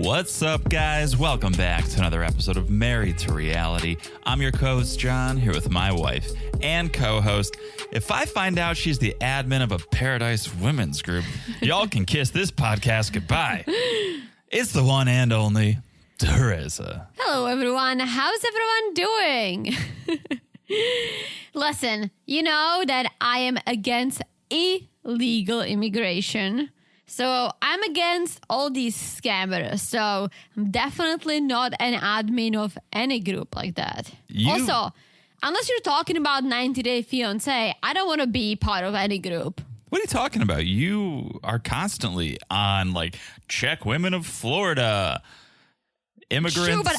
What's up, guys? Welcome back to another episode of Married to Reality. I'm your co-host, John, here with my wife and co-host. If I find out she's the admin of a Paradise Women's group, y'all can kiss this podcast goodbye. It's the one and only Teresa. Hello, everyone. How's everyone doing? Listen, you know that I am against illegal immigration. So I'm against all these scammers. So I'm definitely not an admin of any group like that. Also, unless you're talking about 90 Day Fiancé, I don't want to be part of any group. What are you talking about? You are constantly on, like, check women of Florida, immigrants. True, but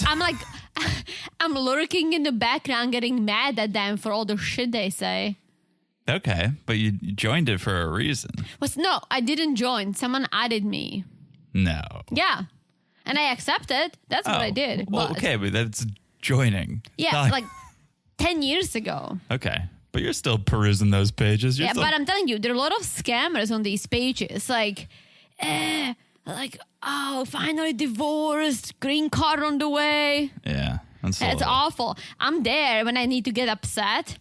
I'm lurking in the background getting mad at them for all the shit they say. Okay, but you joined it for a reason. No, I didn't join. Someone added me. No. Yeah. And I accepted. That's what I did. Well, okay, but that's joining. Yeah, like 10 years ago. Okay, but you're still perusing those pages. But I'm telling you, there are a lot of scammers on these pages. Like, oh, finally divorced, green card on the way. Yeah, it's awful. I'm there when I need to get upset.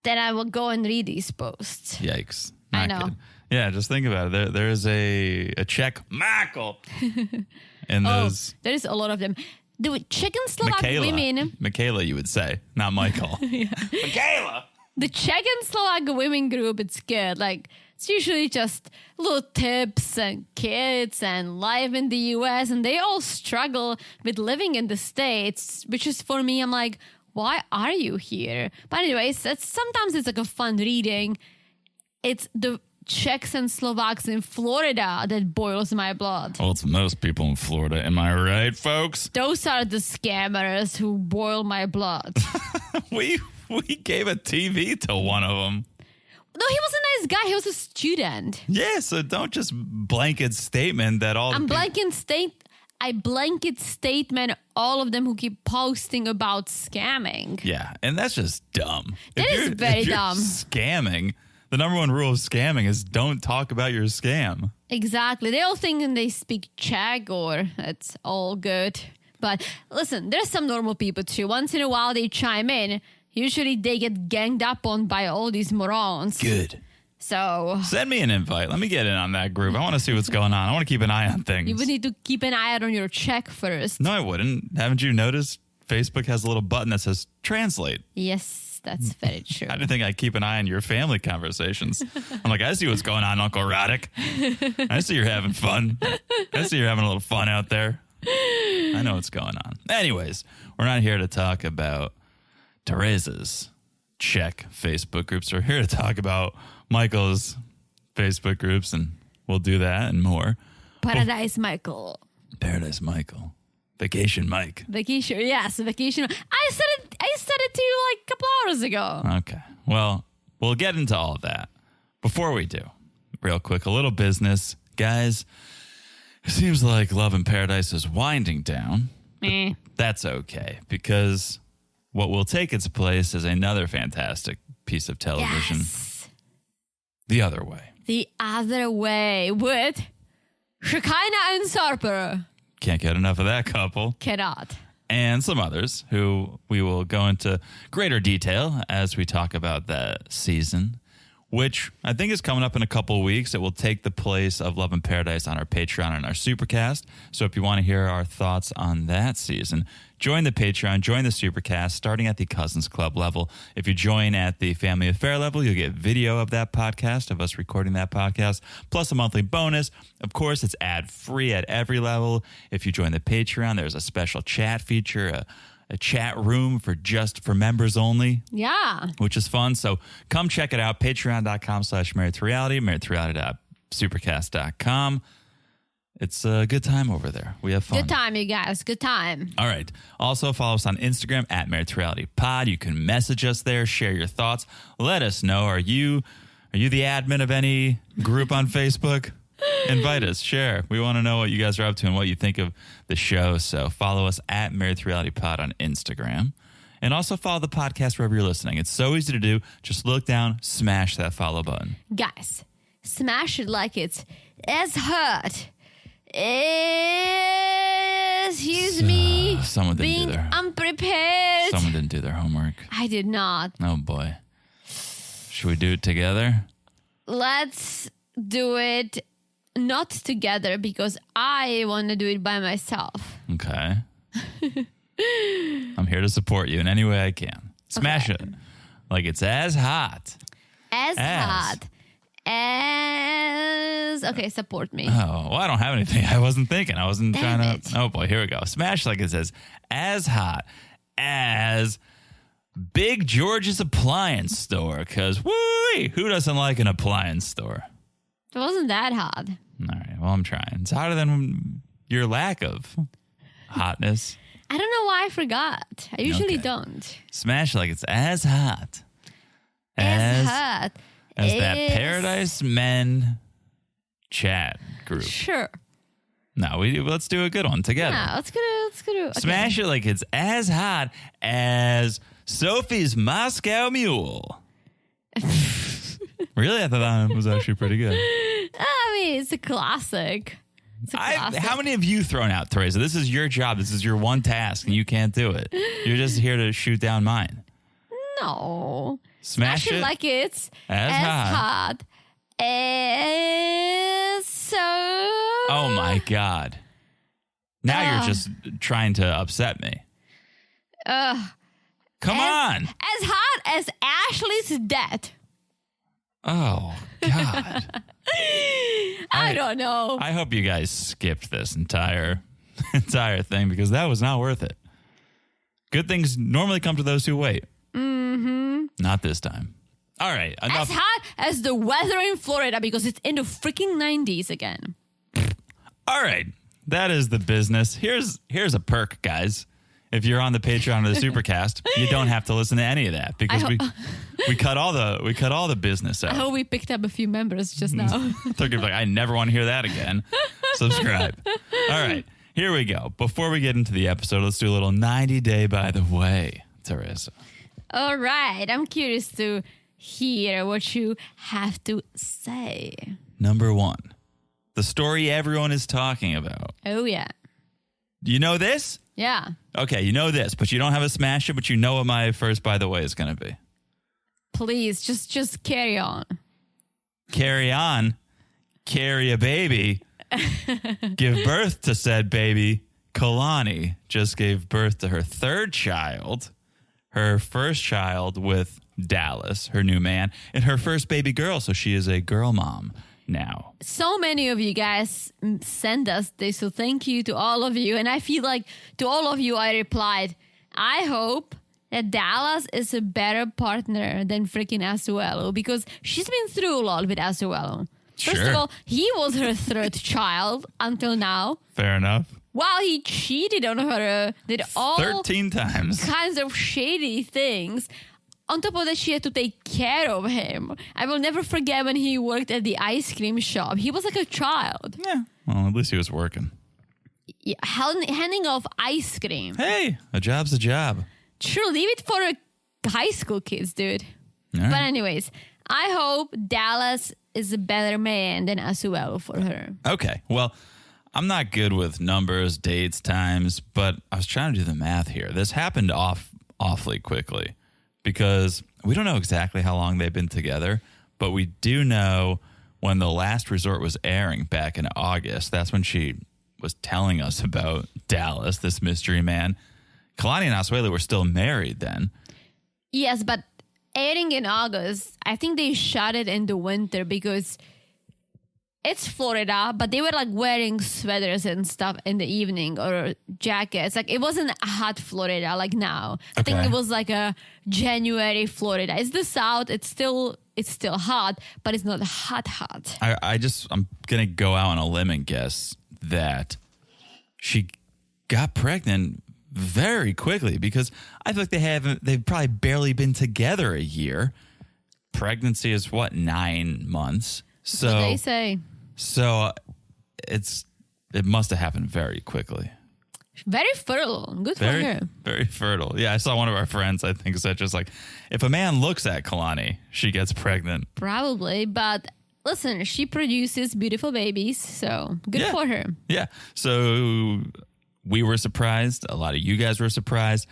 Then I will go and read these posts. Yikes. I know. Good. Yeah, just think about it. There is a check Michael in those. There's a lot of them. The Czech and Slovak women. Michaela, you would say, not Michael. Michaela. The Czech and Slovak women group, it's good. Like, it's usually just little tips and kids and life in the US. And they all struggle with living in the States, which is for me, I'm like, why are you here? But anyways, sometimes it's like a fun reading. It's the Czechs and Slovaks in Florida that boils my blood. Well, it's most people in Florida. Am I right, folks? Those are the scammers who boil my blood. We gave a TV to one of them. No, he was a nice guy. He was a student. Yeah, so don't just blanket statement that all I blanket statement all of them who keep posting about scamming. Yeah, and that's just dumb. That is very dumb. Scamming. The number one rule of scamming is don't talk about your scam. Exactly. They all think they speak Czech or it's all good. But listen, there's some normal people too. Once in a while they chime in. Usually they get ganged up on by all these morons. Good. So send me an invite. Let me get in on that group. I want to see what's going on. I want to keep an eye on things. You would need to keep an eye out on your check first. No, I wouldn't. Haven't you noticed Facebook has a little button that says translate? Yes, that's very true. I didn't think I'd keep an eye on your family conversations. I'm like, I see what's going on, Uncle Roddick. I see you're having fun. I see you're having a little fun out there. I know what's going on. Anyways, we're not here to talk about Teresa's Czech Facebook groups. We're here to talk about Michael's Facebook groups, and we'll do that and more. Paradise Michael. Paradise Michael. Vacation Mike. Vacation, yes, vacation. I said it to you like a couple hours ago. Okay. Well, we'll get into all of that. Before we do, real quick, a little business. Guys, it seems like Love in Paradise is winding down. That's okay, because what will take its place is another fantastic piece of television. Yes. The Other Way. The Other Way with Shekinah and Sarper. Can't get enough of that couple. Cannot. And some others who we will go into greater detail as we talk about that season, which I think is coming up in a couple of weeks. It will take the place of Love in Paradise on our Patreon and our Supercast. So if you want to hear our thoughts on that season, join the Patreon, join the Supercast, starting at the Cousins Club level. If you join at the Family Affair level, you'll get video of that podcast, of us recording that podcast, plus a monthly bonus. Of course, it's ad-free at every level. If you join the Patreon, there's a special chat feature, a chat room for members only. Yeah. Which is fun. So come check it out. Patreon.com/marriedtoreality, marriedtoreality.supercast.com. It's a good time over there. We have fun. Good time, you guys. Good time. All right. Also, follow us on Instagram at Married to Reality Pod. You can message us there, share your thoughts. Let us know. Are you the admin of any group on Facebook? Invite us. Share. We want to know what you guys are up to and what you think of the show. So follow us at Married to Reality Pod on Instagram. And also follow the podcast wherever you're listening. It's so easy to do. Just look down, smash that follow button. Guys, smash it like it's as hot as Excuse me. Someone didn't being do their unprepared. Someone didn't do their homework. I did not. Oh boy. Should we do it together? Let's do it not together because I want to do it by myself. Okay. I'm here to support you in any way I can. Smash it. Like it's as hot. As hot as... Okay, support me. Oh, well, I don't have anything. I wasn't thinking. I wasn't Damn trying it. to... Oh, boy. Here we go. Smash like it says, as hot as Big George's appliance store. Because, woo, who doesn't like an appliance store? It wasn't that hot. All right. Well, I'm trying. It's hotter than your lack of hotness. I don't know why I forgot. I usually Okay. don't. Smash like it's as hot As hot as that Paradise Men chat group. Sure. No, let's do a good one together. Yeah, let's go to okay. Smash it like it's as hot as Sophie's Moscow Mule. Really? I thought that was actually pretty good. I mean, it's a classic. It's a classic. How many have you thrown out, Teresa? This is your job. This is your one task, and you can't do it. You're just here to shoot down mine. No. Smash it like it's as hot as so. Oh, my God. Now you're just trying to upset me. Come on. As hot as Ashley's death. Oh, God. I don't know. I hope you guys skipped this entire thing because that was not worth it. Good things normally come to those who wait. Mm-hmm. Not this time. All right. Enough. As hot as the weather in Florida because it's in the freaking 90s again. All right. That is the business. Here's a perk, guys. If you're on the Patreon or the Supercast, you don't have to listen to any of that because we cut all the business out. I hope we picked up a few members just now. They're gonna be like, I never want to hear that again. Subscribe. All right, here we go. Before we get into the episode, let's do a little 90-day by the way, Teresa. All right. I'm curious to hear what you have to say. Number 1, the story everyone is talking about. Oh, yeah. You know this? Yeah. Okay, you know this, but you don't have a smash it, but you know what my first by the way is going to be. Please, just carry on. Carry on, carry a baby, give birth to said baby. Kalani just gave birth to her third child, her first child with Dallas, her new man, and her first baby girl. So she is a girl mom now. So many of you guys send us this, so thank you to all of you. And I feel like to all of you, I replied, I hope that Dallas is a better partner than freaking Asuelo because she's been through a lot with Asuelo. First Sure. of all, he was her third child until now. Fair enough. While he cheated on her, did all 13 times. kinds of shady things. On top of that, she had to take care of him. I will never forget when he worked at the ice cream shop. He was like a child. Yeah. Well, at least he was working. Yeah, handing off ice cream. Hey, a job's a job. Sure, leave it for high school kids, dude. All right. But anyways, I hope Dallas is a better man than Asuelo for her. Okay. Well, I'm not good with numbers, dates, times, but I was trying to do the math here. This happened awfully quickly because we don't know exactly how long they've been together, but we do know when the last resort was airing back in August. That's when she was telling us about Dallas, this mystery man. Kalani and Asuelo were still married then. Yes, but airing in August, I think they shot it in the winter because it's Florida, but they were like wearing sweaters and stuff in the evening or jackets. Like it wasn't a hot Florida like now. I think Okay. it was like a January Florida. It's the South. It's still hot, but it's not hot. I'm going to go out on a limb and guess that she got pregnant very quickly because I feel like they've probably barely been together a year. Pregnancy is 9 months. So What they say. So it must have happened very quickly. Very fertile. Good for Very, her. very fertile. Yeah, I saw one of our friends, I think, said just like, if a man looks at Kalani, she gets pregnant. Probably, but listen, she produces beautiful babies, so good Yeah. for her. Yeah. So We were surprised. A lot of you guys were surprised.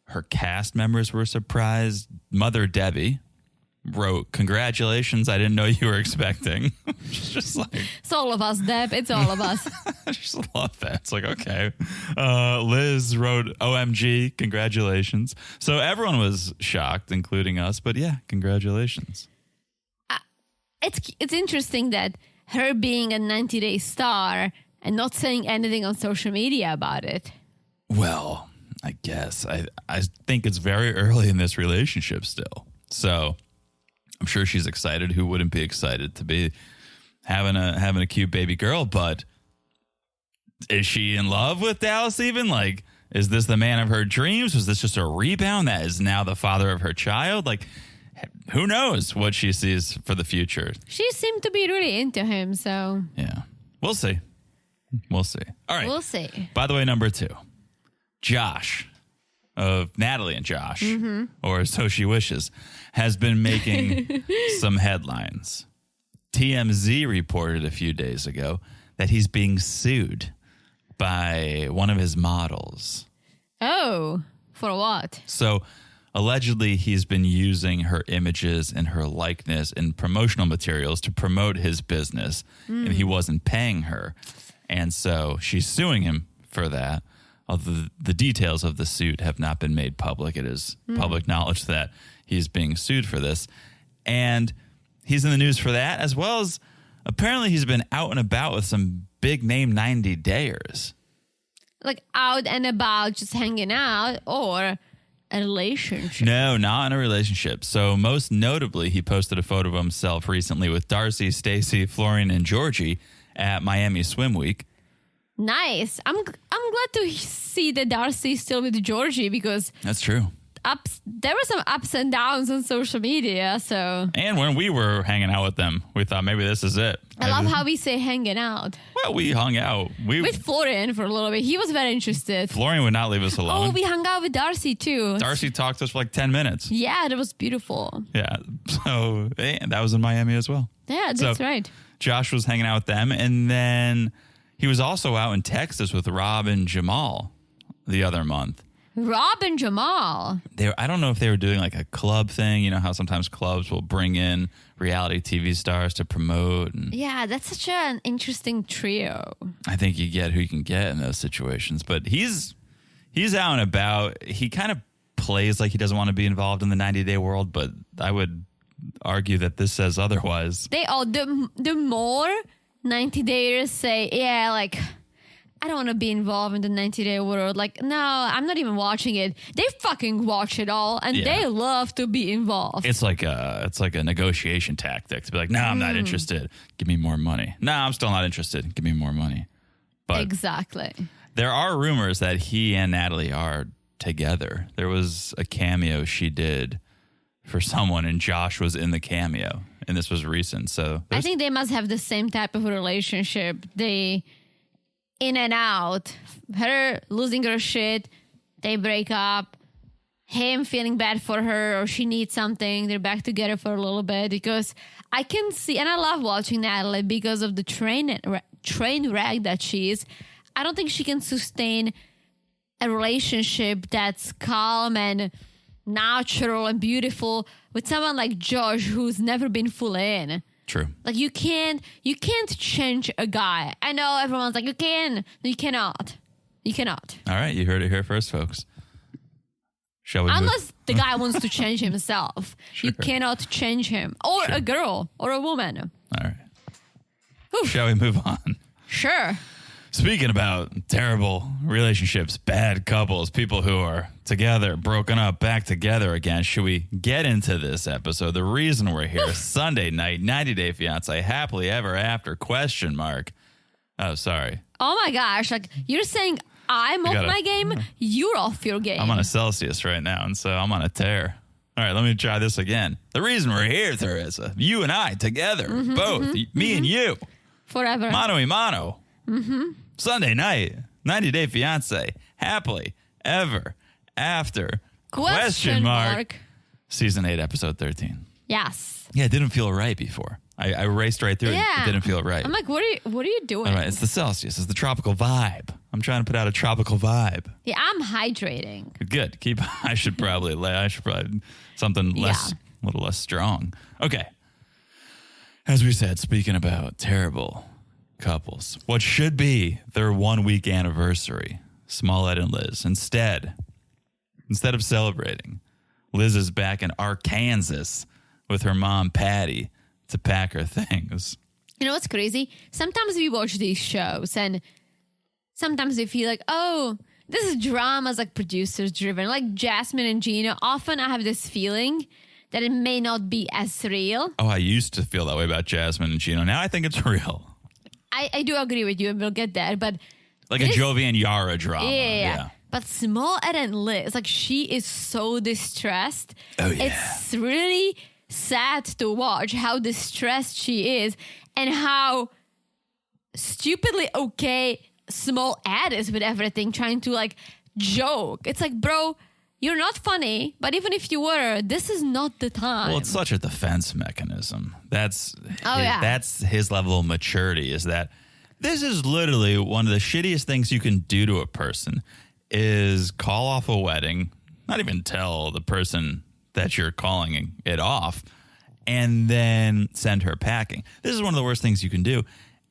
Her cast members were surprised. Mother Debbie wrote, "Congratulations, I didn't know you were expecting." Just like, It's all of us, Deb. It's all of us. I just love that. It's like, okay. Liz wrote, "OMG, congratulations." So everyone was shocked, including us. But yeah, congratulations. It's interesting that her being a 90-day star and not saying anything on social media about it. Well, I guess I think it's very early in this relationship still. So I'm sure she's excited. Who wouldn't be excited to be having a cute baby girl? But is she in love with Dallas even? Like, is this the man of her dreams? Was this just a rebound that is now the father of her child? Like, who knows what she sees for the future? She seemed to be really into him, so Yeah. We'll see. We'll see. All right. we'll see. By the way, number 2, Josh of Natalie and Josh, or So She Wishes, has been making some headlines. TMZ reported a few days ago that he's being sued by one of his models. Oh, for what? So allegedly, he's been using her images and her likeness in promotional materials to promote his business, and he wasn't paying her. And so she's suing him for that. Although the details of the suit have not been made public. It is public knowledge that he's being sued for this. And he's in the news for that, as well as apparently he's been out and about with some big name 90-dayers. Like out and about, just hanging out, or a relationship? No, not in a relationship. So most notably, he posted a photo of himself recently with Darcy, Stacy, Florian, and Georgie at Miami Swim Week. Nice. I'm glad to see that Darcy is still with Georgie, because That's true. there were some ups and downs on social media. So And when we were hanging out with them, we thought maybe this is it. I love how we say hanging out Well, we hung out. with Florian for a little bit. He was very interested. Florian would not leave us alone. Oh, we hung out with Darcy too. Darcy talked to us for like 10 minutes. Yeah, that was beautiful. Yeah. So and that was in Miami as well. Yeah, that's right. Josh was hanging out with them. And then he was also out in Texas with Rob and Jamal the other month. Rob and Jamal. I don't know if they were doing like a club thing. You know how sometimes clubs will bring in reality TV stars to promote. And Yeah, that's such an interesting trio. I think you get who you can get in those situations. But he's out and about. He kind of plays like he doesn't want to be involved in the 90-day world, but I would argue that this says otherwise. The more 90-dayers say, yeah, like, I don't want to be involved in the 90-day world. Like, no, I'm not even watching it. They fucking watch it all, and they love to be involved. It's like a negotiation tactic to be like, no, I'm not interested. Give me more money. No, I'm still not interested. Give me more money. But Exactly. there are rumors that he and Natalie are together. There was a cameo she did for someone, and Josh was in the cameo, and this was recent. So I think they must have the same type of relationship. They in and out. Her losing her shit, they break up. Him feeling bad for her, or she needs something, they're back together for a little bit. Because I can see, and I love watching Natalie because of the train wreck that she is. I don't think she can sustain a relationship that's calm and natural and beautiful with someone like Josh, who's never been full in. True. Like you can't change a guy. I know everyone's like, you can. You cannot. You cannot. All right, you heard it here first, folks. Shall we Unless the guy wants to change himself. Sure. You cannot change him. Or a girl or a woman. All right. Oof. Shall we move on? Sure. Speaking about terrible relationships, bad couples, people who are together, broken up, back together again, should we get into this episode? The reason we're here, Sunday night, 90-Day Fiancé, happily ever after, ? Oh, sorry. Oh my gosh. Like you're saying I'm off my game, you're off your game. I'm on a Celsius right now, and so I'm on a tear. All right, let me try this again. The reason we're here, Teresa, you and I together, both, me and you. Forever. Mano y mano. Sunday night, 90-Day Fiancé, happily ever after, ? Season 8, episode 13. Yes. Yeah, it didn't feel right before. I raced right through it. It didn't feel right. I'm like, what are you doing? All right, it's the Celsius. It's the tropical vibe. I'm trying to put out a tropical vibe. Yeah, I'm hydrating. Good. I should probably something less, a little less strong. Okay. As we said, speaking about terrible couples, what should be their 1 week anniversary, Smollett and Liz. Instead of celebrating, Liz is back in Arkansas with her mom, Patty, to pack her things. You know what's crazy? Sometimes we watch these shows and sometimes we feel like, oh, this drama is like producers driven. Like Jasmine and Gino, often I have this feeling that it may not be as real. Oh, I used to feel that way about Jasmine and Gino. Now I think it's real. I do agree with you, and we'll get there. But like a Jovi and Yara drama. Yeah. But Smollett and Liz, like she is so distressed. Oh, yeah. It's really sad to watch how distressed she is and how stupidly okay Smollett is with everything, trying to like joke. It's like, bro, you're not funny, but even if you were, this is not the time. Well, it's such a defense mechanism. That's his level of maturity, is that this is literally one of the shittiest things you can do to a person is call off a wedding, not even tell the person that you're calling it off, and then send her packing. This is one of the worst things you can do.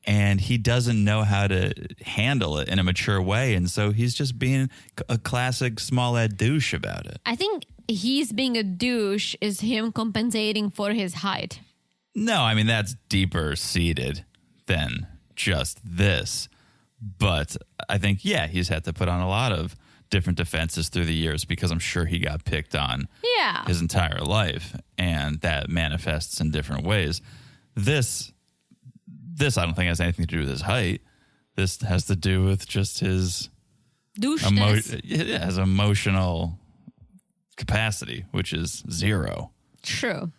And he doesn't know how to handle it in a mature way. And so he's just being a classic Smollett douche about it. I think he's being a douche is him compensating for his height. No, I mean, that's deeper seated than just this. But I think, yeah, he's had to put on a lot of different defenses through the years because I'm sure he got picked on his entire life. And that manifests in different ways. This I don't think has anything to do with his height. This has to do with just his his emotional capacity, which is zero. True.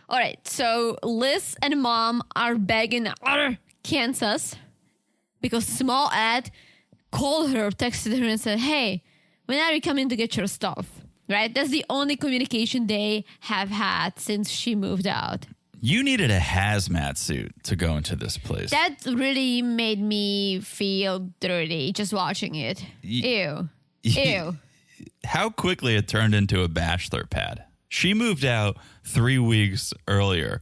All right. So Liz and mom are back in Arkansas because Smollett called her, texted her and said, hey, when are you coming to get your stuff? Right? That's the only communication they have had since she moved out. You needed a hazmat suit to go into this place. That really made me feel dirty just watching it. Ew. Ew. How quickly it turned into a bachelor pad. She moved out 3 weeks earlier.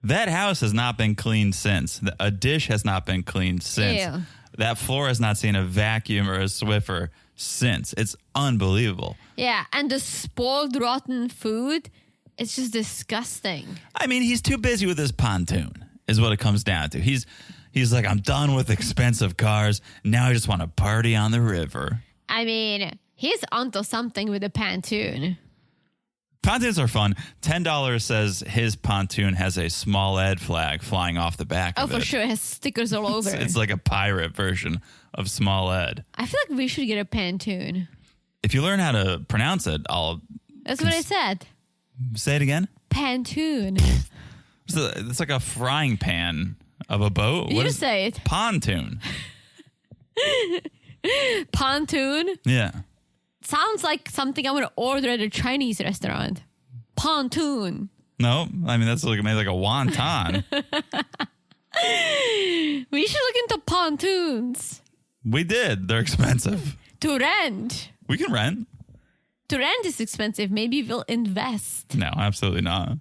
That house has not been cleaned since. A dish has not been cleaned since. Ew. That floor has not seen a vacuum or a Swiffer since. It's unbelievable. Yeah, and the spoiled, rotten food, it's just disgusting. I mean, he's too busy with his pontoon, is what it comes down to. He's like, I'm done with expensive cars. Now I just want to party on the river. I mean, he's onto something with the pontoon. Pontoons are fun. $10 says his pontoon has a Smollett flag flying off the back of it. Oh, for sure. It has stickers all over. It's like a pirate version of Smollett. I feel like we should get a pontoon. If you learn how to pronounce it, That's what I said. Say it again. Pontoon. It's like a frying pan of a boat. You say it. Pontoon. Pontoon? Yeah. Sounds like something I would order at a Chinese restaurant. Pontoon. No, I mean, that's maybe like a wonton. We should look into pontoons. We did. They're expensive. To rent. We can rent. To rent is expensive. Maybe we'll invest. No, absolutely not.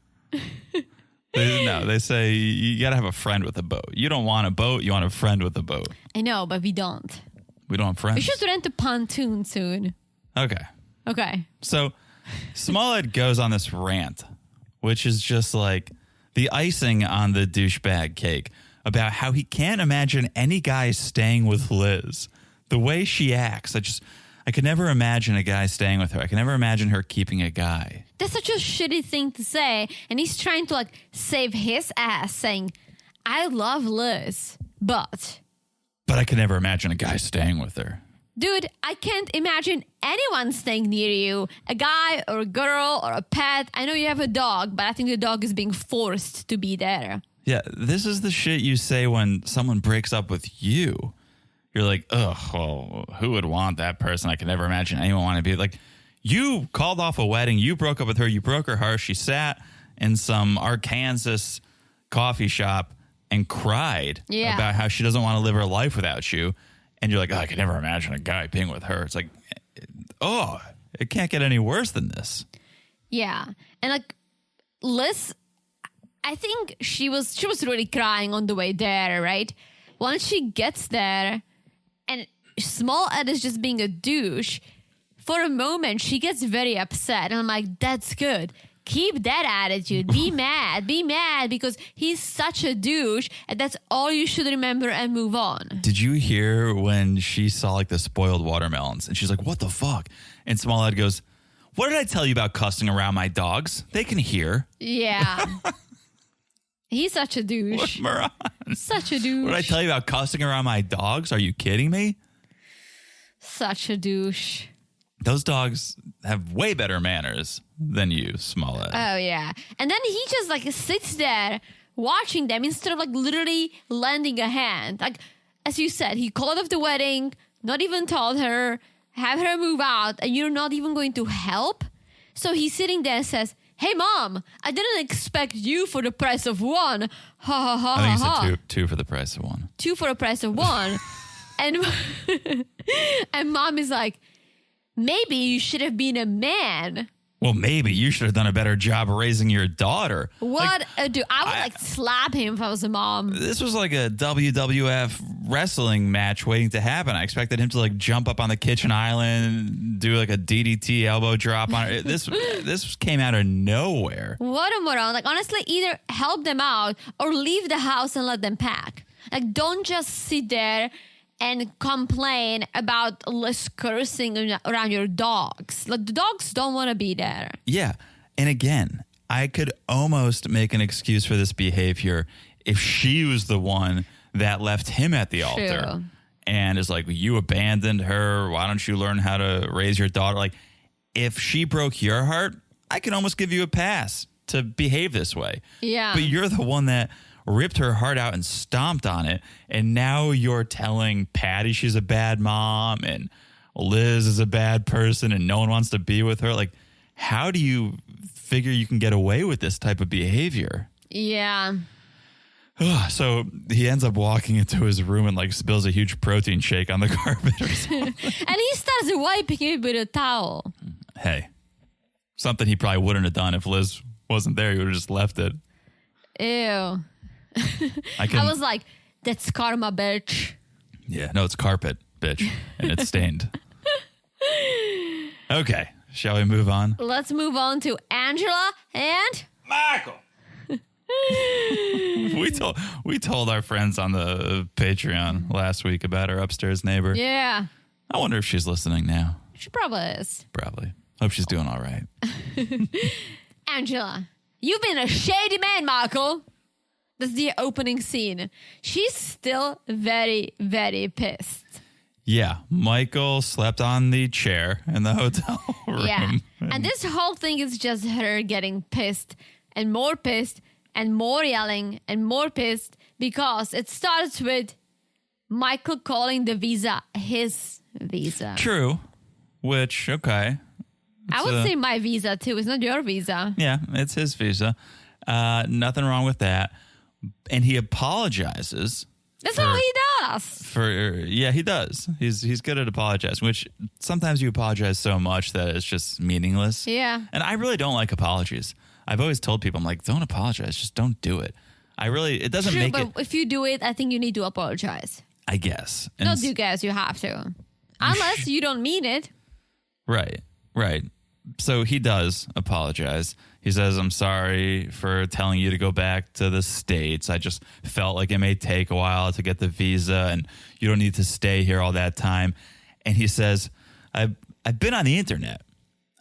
They say you got to have a friend with a boat. You don't want a boat. You want a friend with a boat. I know, but we don't. We don't have friends. We should rent a pontoon soon. Okay. So Smollett goes on this rant, which is just like the icing on the douchebag cake about how he can't imagine any guy staying with Liz. The way she acts, I could never imagine a guy staying with her. I can never imagine her keeping a guy. That's such a shitty thing to say. And he's trying to save his ass saying, I love Liz, but I could never imagine a guy staying with her. Dude, I can't imagine anyone staying near you. A guy or a girl or a pet. I know you have a dog, but I think the dog is being forced to be there. Yeah, this is the shit you say when someone breaks up with you. You're like, ugh, well, who would want that person? I can never imagine anyone want to be like, you called off a wedding. You broke up with her. You broke her heart. She sat in some Arkansas coffee shop and cried about how she doesn't want to live her life without you. And you're like, oh, I can never imagine a guy being with her. It's like, oh, it can't get any worse than this. Yeah. And like Liz, I think she was really crying on the way there, right? Once she gets there and Small Ed is just being a douche, for a moment she gets very upset. And I'm like, that's good. Keep that attitude. Be mad because he's such a douche, and that's all you should remember and move on. Did you hear when she saw like the spoiled watermelons and she's like, what the fuck? And Small Ed goes, what did I tell you about cussing around my dogs? They can hear. Yeah. He's such a douche. What moron. Such a douche. What did I tell you about cussing around my dogs? Are you kidding me? Such a douche. Those dogs have way better manners than you, Small Ed. Oh, yeah. And then he just like sits there watching them instead of like literally lending a hand. Like, as you said, he called off the wedding, not even told her, have her move out, and you're not even going to help? So he's sitting there and says, hey, Mom, I didn't expect you for the price of one. Ha, ha, ha, I think ha, he said two for the price of one. 2 for the price of 1. And Mom is like, maybe you should have been a man. Well, maybe you should have done a better job raising your daughter. What a dude. I would like slap him if I was a mom. This was like a WWF wrestling match waiting to happen. I expected him to like jump up on the kitchen island, do like a DDT elbow drop on her. This came out of nowhere. What a moron. Like, honestly, either help them out or leave the house and let them pack. Like, don't just sit there and complain about less cursing around your dogs. Like, the dogs don't want to be there. Yeah. And again, I could almost make an excuse for this behavior if she was the one that left him at the altar and is like, you abandoned her. Why don't you learn how to raise your daughter? Like, if she broke your heart, I can almost give you a pass to behave this way. Yeah. But you're the one that ripped her heart out and stomped on it. And now you're telling Patty she's a bad mom and Liz is a bad person and no one wants to be with her. Like, how do you figure you can get away with this type of behavior? Yeah. So he ends up walking into his room and like spills a huge protein shake on the carpet or something. And he starts wiping it with a towel. Hey, something he probably wouldn't have done if Liz wasn't there. He would have just left it. Ew. I was like, that's karma, bitch. Yeah, no, it's carpet, bitch. And it's stained. Okay, shall we move on? Let's move on to Angela and Michael. we told our friends on the Patreon last week about our upstairs neighbor. Yeah. I wonder if she's listening now. She probably is. Probably. Hope she's doing all right. Angela, you've been a shady man, Michael. That's the opening scene. She's still very, very pissed. Yeah, Michael slept on the chair in the hotel room. Yeah, and this whole thing is just her getting pissed and more yelling and more pissed because it starts with Michael calling the visa his visa. True, which, okay. I would say my visa too. It's not your visa. Yeah, it's his visa. Nothing wrong with that. And he apologizes. That's all he does. Yeah, he does. He's good at apologizing, which sometimes you apologize so much that it's just meaningless. Yeah. And I really don't like apologies. I've always told people, I'm like, don't apologize. Just don't do it. It doesn't make it. But if you do it, I think you need to apologize. I guess. And Not you guys, you have to. Unless you don't mean it. Right. So he does apologize. He says, I'm sorry for telling you to go back to the States. I just felt like it may take a while to get the visa and you don't need to stay here all that time. And he says, I've been on the internet.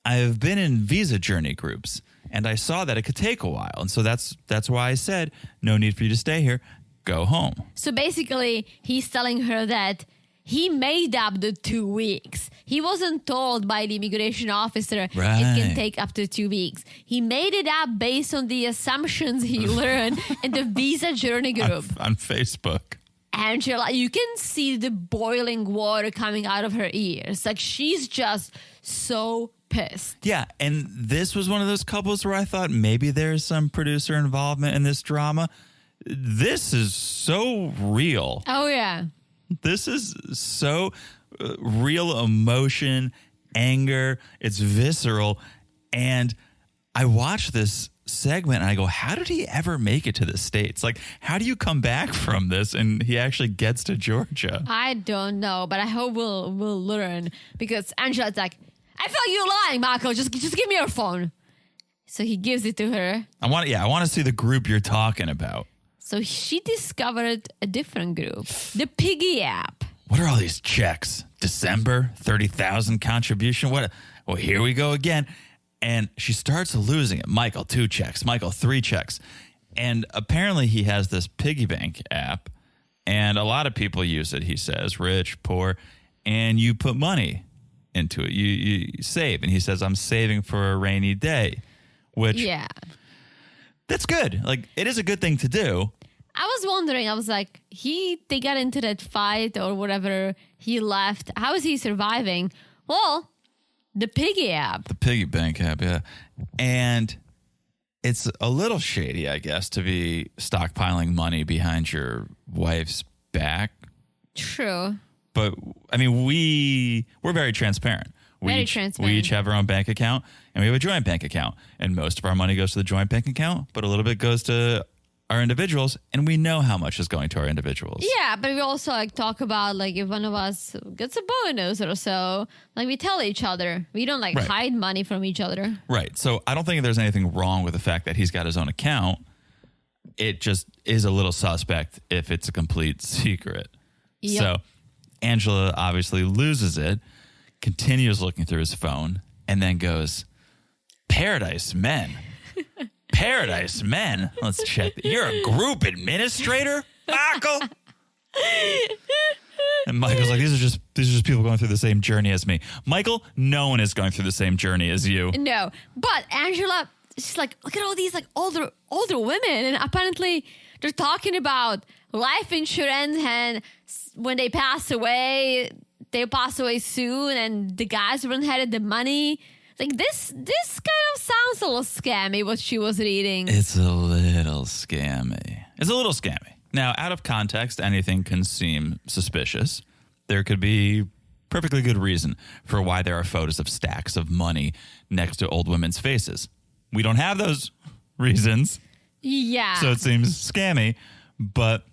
I've been in visa journey groups and I saw that it could take a while. And so that's why I said, no need for you to stay here. Go home. So basically, he's telling her that he made up the 2 weeks. He wasn't told by the immigration officer it can take up to 2 weeks. He made it up based on the assumptions he learned in the visa journey group. On Facebook. Angela, you can see the boiling water coming out of her ears. Like, she's just so pissed. Yeah, and this was one of those couples where I thought maybe there's some producer involvement in this drama. This is so real. Oh, yeah. This is so real emotion, anger. It's visceral. And I watch this segment and I go, how did he ever make it to the States? Like, how do you come back from this and he actually gets to Georgia? I don't know, but I hope we'll learn, because Angela's like, I thought you were lying, Michael. Just give me your phone. So he gives it to her. I want to see the group you're talking about. So she discovered a different group, the Piggy app. What are all these checks? December, 30,000 contribution. What? Well, here we go again. And she starts losing it. Michael, 2 checks. Michael, 3 checks. And apparently he has this piggy bank app. And a lot of people use it, he says, rich, poor. And you put money into it. You save. And he says, I'm saving for a rainy day. Which, yeah, that's good. Like, it is a good thing to do. I was wondering, I was like, they got into that fight or whatever, he left. How is he surviving? Well, the Piggy app. The piggy bank app, yeah. And it's a little shady, I guess, to be stockpiling money behind your wife's back. True. But, I mean, we're very transparent. We each have our own bank account, and we have a joint bank account. And most of our money goes to the joint bank account, but a little bit goes to our individuals, and we know how much is going to our individuals. Yeah, but we also like talk about like if one of us gets a bonus or so, like we tell each other. We don't like hide money from each other. Right. So I don't think there's anything wrong with the fact that he's got his own account. It just is a little suspect if it's a complete secret. Yep. So Angela obviously loses it, continues looking through his phone, and then goes, Paradise Men. Paradise Men. Let's check. You're a group administrator, Michael? And Michael's like, these are just people going through the same journey as me. Michael, no one is going through the same journey as you. No, but Angela, she's like, look at all these like older women, and apparently they're talking about life insurance, and when they pass away, they'll pass away soon, and the guys who inherit the money. Like this kind of sounds a little scammy, what she was reading. It's a little scammy. Now, out of context, anything can seem suspicious. There could be perfectly good reason for why there are photos of stacks of money next to old women's faces. We don't have those reasons. Yeah. So it seems scammy, but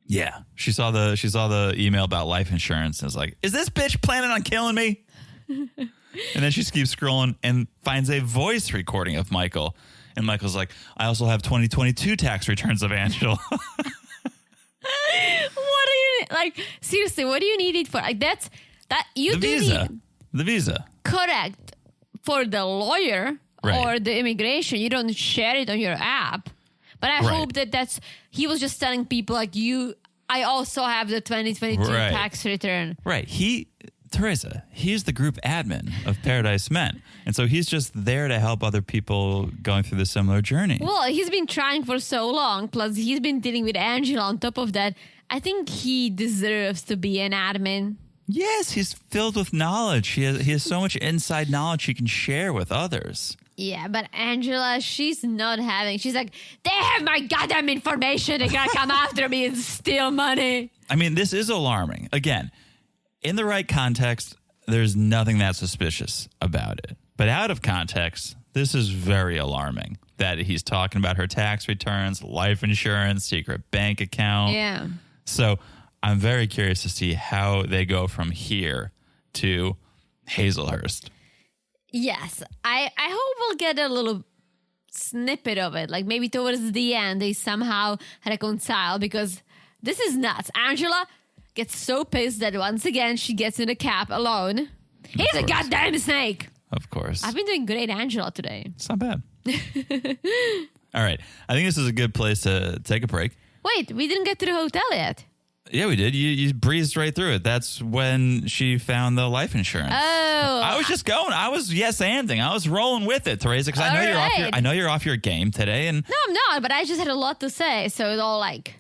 yeah, she saw the email about life insurance and was like, is this bitch planning on killing me? And then she keeps scrolling and finds a voice recording of Michael. And Michael's like, I also have 2022 tax returns of Angela. What do you like? Seriously, what do you need it for? Like the visa. Correct. For the lawyer or the immigration, you don't share it on your app. But I hope that he was just telling people like I also have the 2022 tax return. Right. Teresa, he's the group admin of Paradise Men. And so he's just there to help other people going through the similar journey. Well, he's been trying for so long. Plus, he's been dealing with Angela on top of that. I think he deserves to be an admin. Yes, he's filled with knowledge. He has so much inside knowledge he can share with others. Yeah, but Angela, she's not having. She's like, they have my goddamn information. They're going to come after me and steal money. I mean, this is alarming. Again, in the right context, there's nothing that suspicious about it. But out of context, this is very alarming that he's talking about her tax returns, life insurance, secret bank account. Yeah. So I'm very curious to see how they go from here to Hazelhurst. Yes. I hope we'll get a little snippet of it. Like maybe towards the end, they somehow reconcile, because this is nuts. Angela gets so pissed that once again she gets in a cab alone. He's a goddamn snake. Of course. I've been doing great, Angela, today. It's not bad. All right. I think this is a good place to take a break. Wait, we didn't get to the hotel yet. Yeah, we did. You breezed right through it. That's when she found the life insurance. Oh. I was just going. I was yes-anding. I was rolling with it, Teresa, because I know you're off your game today. And no, I'm not, but I just had a lot to say, so it's all like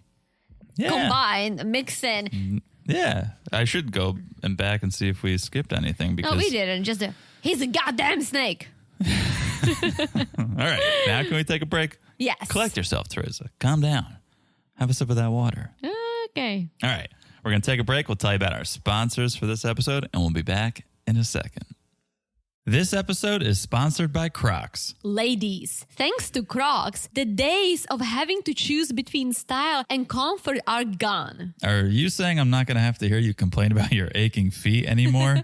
combined, mixed in. Yeah, I should go and back and see if we skipped anything. Because no, we didn't. Just he's a goddamn snake. All right, now can we take a break? Yes. Collect yourself, Teresa. Calm down. Have a sip of that water. Okay. All right. We're going to take a break. We'll tell you about our sponsors for this episode, and we'll be back in a second. This episode is sponsored by Crocs. Ladies, thanks to Crocs, the days of having to choose between style and comfort are gone. Are you saying I'm not going to have to hear you complain about your aching feet anymore?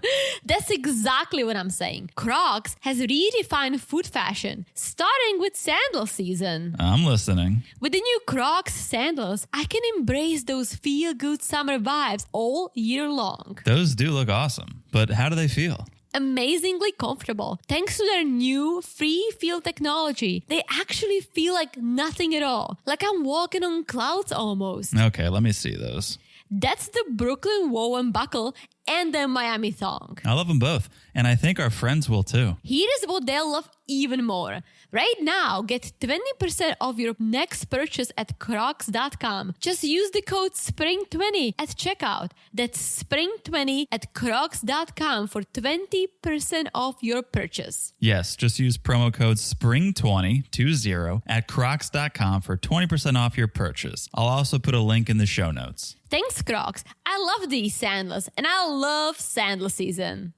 That's exactly what I'm saying. Crocs has redefined foot fashion, starting with sandal season. I'm listening. With the new Crocs sandals, I can embrace those feel-good summer vibes all year long. Those do look awesome, but how do they feel? Amazingly comfortable. Thanks to their new free feel technology, they actually feel like nothing at all. Like I'm walking on clouds almost. Okay, let me see those. That's the Brooklyn woven buckle and the Miami thong. I love them both, and I think our friends will too. Here is what they'll love even more. Right now, get 20% off your next purchase at crocs.com. Just use the code SPRING20 at checkout. That's SPRING20 at crocs.com for 20% off your purchase. Yes, just use promo code SPRING20 at crocs.com for 20% off your purchase. I'll also put a link in the show notes. Thanks, Crocs. I love these sandals, and I love sandal season.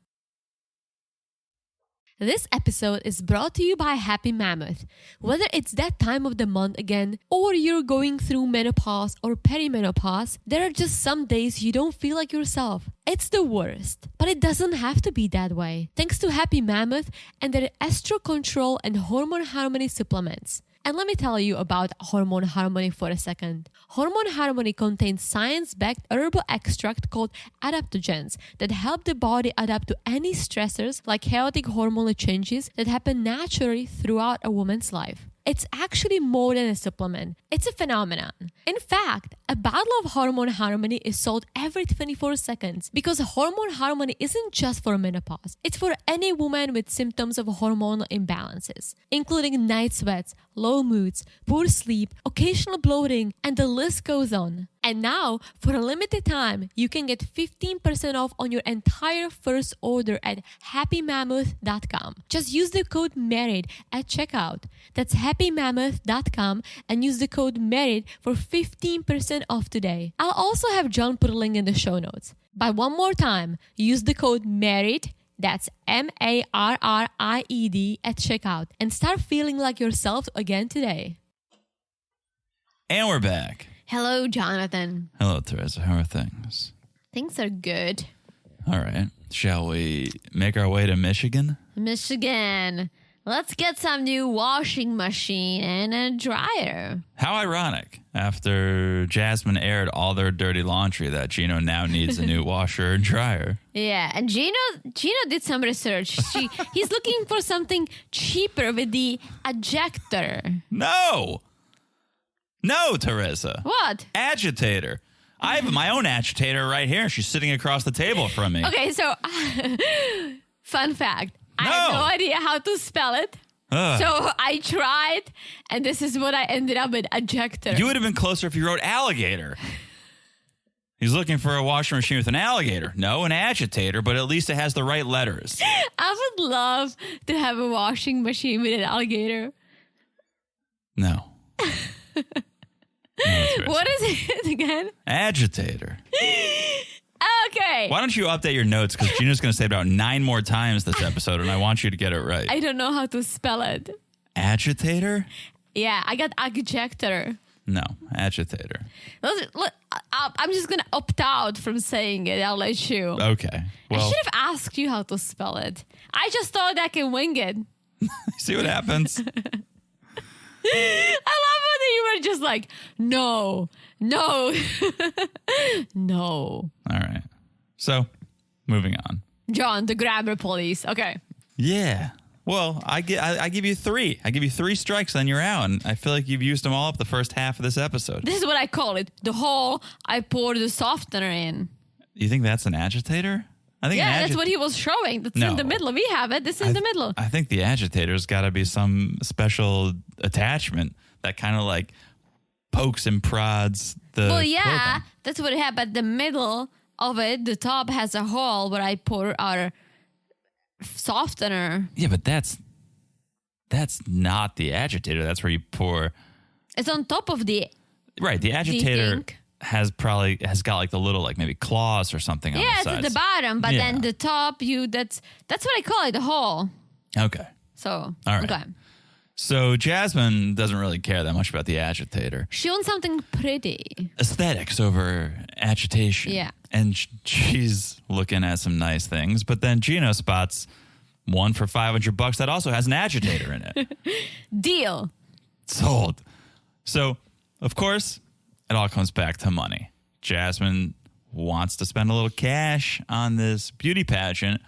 This episode is brought to you by Happy Mammoth. Whether it's that time of the month again, or you're going through menopause or perimenopause, there are just some days you don't feel like yourself. It's the worst, but it doesn't have to be that way. Thanks to Happy Mammoth and their estro control and hormone harmony supplements. And let me tell you about Hormone Harmony for a second. Hormone Harmony contains science-backed herbal extract called adaptogens that help the body adapt to any stressors like chaotic hormonal changes that happen naturally throughout a woman's life. It's actually more than a supplement. It's a phenomenon. In fact, a bottle of Hormone Harmony is sold every 24 seconds because Hormone Harmony isn't just for menopause. It's for any woman with symptoms of hormonal imbalances, including night sweats, low moods, poor sleep, occasional bloating, and the list goes on. And now, for a limited time, you can get 15% off on your entire first order at happymammoth.com. Just use the code MARRIED at checkout. That's happymammoth.com and use the code MARRIED for 15% off today. I'll also have John put a link in the show notes. But one more time, use the code MARRIED, that's MARRIED at checkout, and start feeling like yourself again today. And we're back. Hello, Jonathan. Hello, Teresa. How are things? Things are good. All right. Shall we make our way to Michigan? Michigan. Let's get some new washing machine and a dryer. How ironic. After Jasmine aired all their dirty laundry that Gino now needs a new washer and dryer. Yeah, and Gino did some research. He's looking for something cheaper with the ejector. No, Teresa. What? Agitator. I have my own agitator right here. She's sitting across the table from me. Okay, so fun fact. I No. had no idea how to spell it. Ugh. So I tried, and this is what I ended up with, ejector. You would have been closer if you wrote alligator. He's looking for a washing machine with an alligator. No, an agitator, but at least it has the right letters. I would love to have a washing machine with an alligator. No. What is it again? Agitator. Okay. Why don't you update your notes? Because Gino's going to say it about 9 more times this episode, and I want you to get it right. I don't know how to spell it. Agitator? Yeah, I got ejector. No, agitator. Look, I'm just going to opt out from saying it. I'll let you. Okay. I Well, should have asked you how to spell it. I just thought I can wing it. see what happens? I love when you were just like, no. No. All right. So, moving on. John, the grammar police. Okay. Yeah. Well, I give you 3. I give you 3 strikes, then you're out. And I feel like you've used them all up the first half of this episode. This is what I call it. The hole I poured the softener in. You think that's an agitator? I think Yeah, that's what he was showing. That's No. in the middle. We have it. This is in the middle. I think the agitator's got to be some special attachment that kind of like pokes and prods the Well, yeah, clothing. that's what it had. But the middle of it, the top has a hole where I pour our softener. Yeah, but that's not the agitator. That's where you pour. It's on top of the Right, the agitator. ink. has got like the little like maybe claws or something on the Yeah, it's sides. at the bottom, but Yeah. then the top, that's what I call it, the hole. Okay. So, All right. okay. So Jasmine doesn't really care that much about the agitator. She wants something pretty. Aesthetics over agitation. Yeah. And she's looking at some nice things, but then Gino spots one for $500 that also has an agitator in it. Deal. Sold. So, of course, it all comes back to money. Jasmine wants to spend a little cash on this beauty pageant.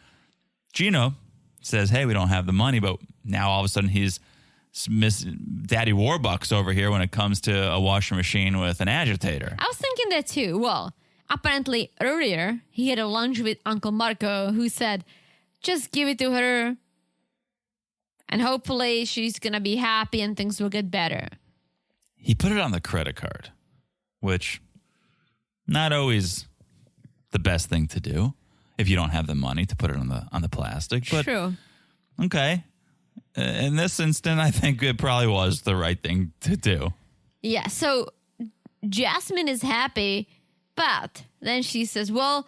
Gino says, hey, we don't have the money, but now all of a sudden he's Miss Daddy Warbucks over here when it comes to a washing machine with an agitator. I was thinking that too. Well, apparently earlier he had a lunch with Uncle Marco who said, just give it to her and hopefully she's going to be happy and things will get better. He put it on the credit card, which not always the best thing to do if you don't have the money to put it on the plastic. But True. okay. In this instant, I think it probably was the right thing to do. Yeah, so Jasmine is happy, but then she says, well,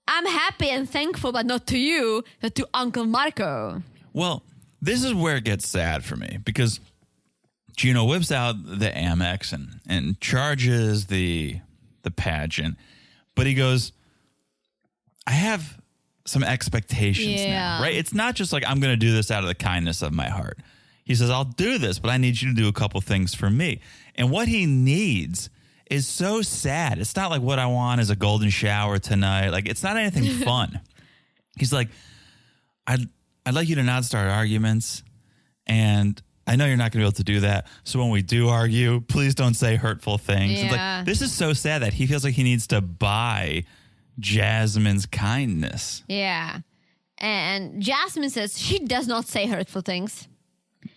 I'm happy and thankful, but not to you, but to Uncle Marco. Well, this is where it gets sad for me because Gino whips out the Amex and charges the pageant, but he goes, I have some expectations now, right? It's not just like I'm going to do this out of the kindness of my heart. He says, I'll do this, but I need you to do a couple things for me. And what he needs is so sad. It's not like what I want is a golden shower tonight. Like, it's not anything fun. He's like, I'd like you to not start arguments. And I know you're not going to be able to do that. So when we do argue, please don't say hurtful things. Yeah. It's like, this is so sad that he feels like he needs to buy Jasmine's kindness. Yeah. And Jasmine says she does not say hurtful things.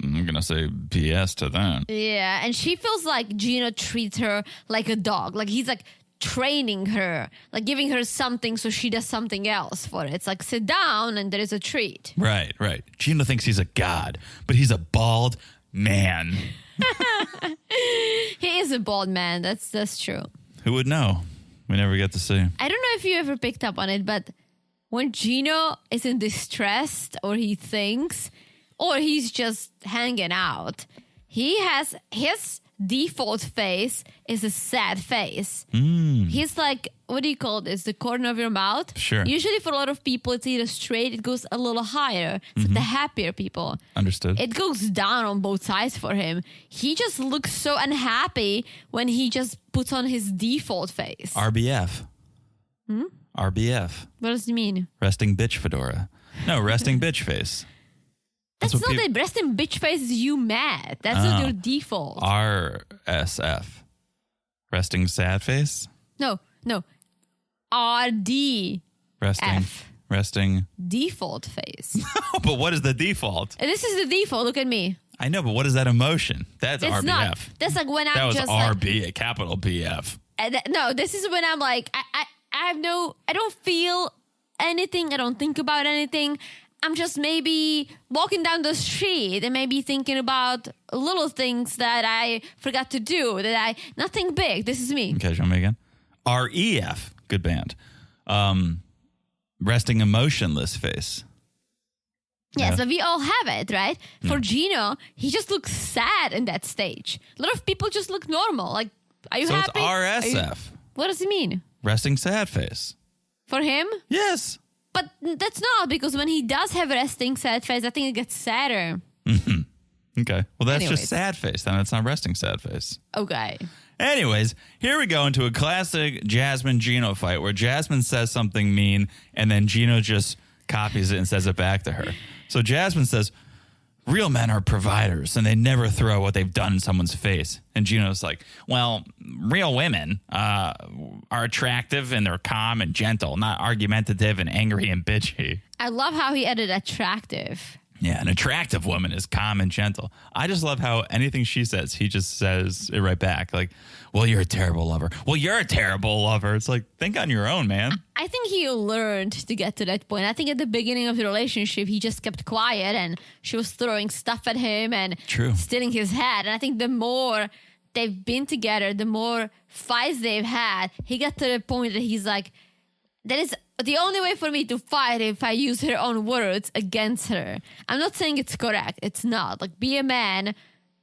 I'm going to say BS to that. Yeah. And she feels like Gino treats her like a dog. Like he's like training her, like giving her something so she does something else for it. It's like sit down and there is a treat. Right, right. Gino thinks he's a god, but he's a bald man. He is a bald man. That's true. Who would know? We never get to see. I don't know if you ever picked up on it, but when Gino isn't distressed or he thinks or he's just hanging out, he has his default face is a sad face. He's like, what do you call this? The corner of your mouth? Sure. Usually for a lot of people, it's either straight, it goes a little higher. It's like the happier people. Understood. It goes down on both sides for him. He just looks so unhappy when he just puts on his default face. RBF. RBF. What does it mean? Resting bitch fedora. No, resting bitch face. That's what not the resting bitch face is you mad. That's not your default. RSF. Resting sad face? No. RD. Resting. Default face. But what is the default? And this is the default. Look at me. I know, but what is that emotion? That's It's RBF. not. That's like when That I'm was just RB, like, a capital BF. no, this is when I'm like, I don't feel anything. I don't think about anything. I'm just maybe walking down the street and maybe thinking about little things that I forgot to do. Nothing big. This is me. Okay, show me again. REF, good band. Resting emotionless face. Yeah, so we all have it, right? For Gino, he just looks sad in that stage. A lot of people just look normal. Like, are you So happy? it's RSF. What does it mean? Resting sad face. For him? Yes. But that's not, because when he does have resting sad face, I think it gets sadder. Okay. Well, that's Anyways. just sad face. Then it's not resting sad face. Okay. Anyways, here we go into a classic Jasmine Gino fight where Jasmine says something mean and then Gino just copies it and says it back to her. So Jasmine says, real men are providers and they never throw what they've done in someone's face. And Gino's like, well, real women are attractive and they're calm and gentle, not argumentative and angry and bitchy. I love how he added attractive. Yeah, an attractive woman is calm and gentle. I just love how anything she says, he just says it right back. Like, well, you're a terrible lover. Well, you're a terrible lover. It's like, think on your own, man. I think he learned to get to that point. I think at the beginning of the relationship, he just kept quiet and she was throwing stuff at him and True. stealing his head. And I think the more they've been together, the more fights they've had, he got to the point that he's like, that is the only way for me to fight if I use her own words against her. I'm not saying it's correct. It's not. Like, be a man.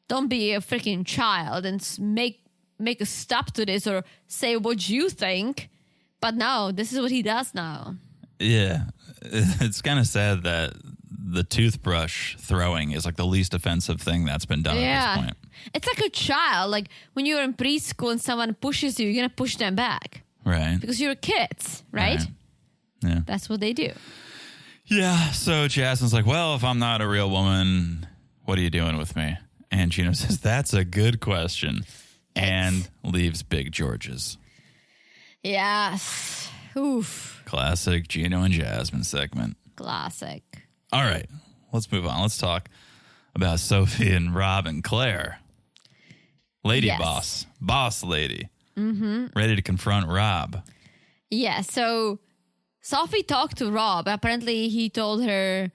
Don't be a freaking child and make a stop to this or say what you think. But no, this is what he does now. Yeah. It's kind of sad that the toothbrush throwing is like the least offensive thing that's been done at this point. It's like a child. Like when you're in preschool and someone pushes you, you're going to push them back. Right. Because you're kids, right? Yeah. That's what they do. Yeah. So Jasmine's like, well, if I'm not a real woman, what are you doing with me? And Gino says, that's a good question. And leaves Big George's. Yes. Oof. Classic Gino and Jasmine segment. Classic. All right. Let's move on. Let's talk about Sophie and Rob and Claire. Lady boss. Boss lady. Mm-hmm. Ready to confront Rob. Yeah. So Sophie talked to Rob. Apparently he told her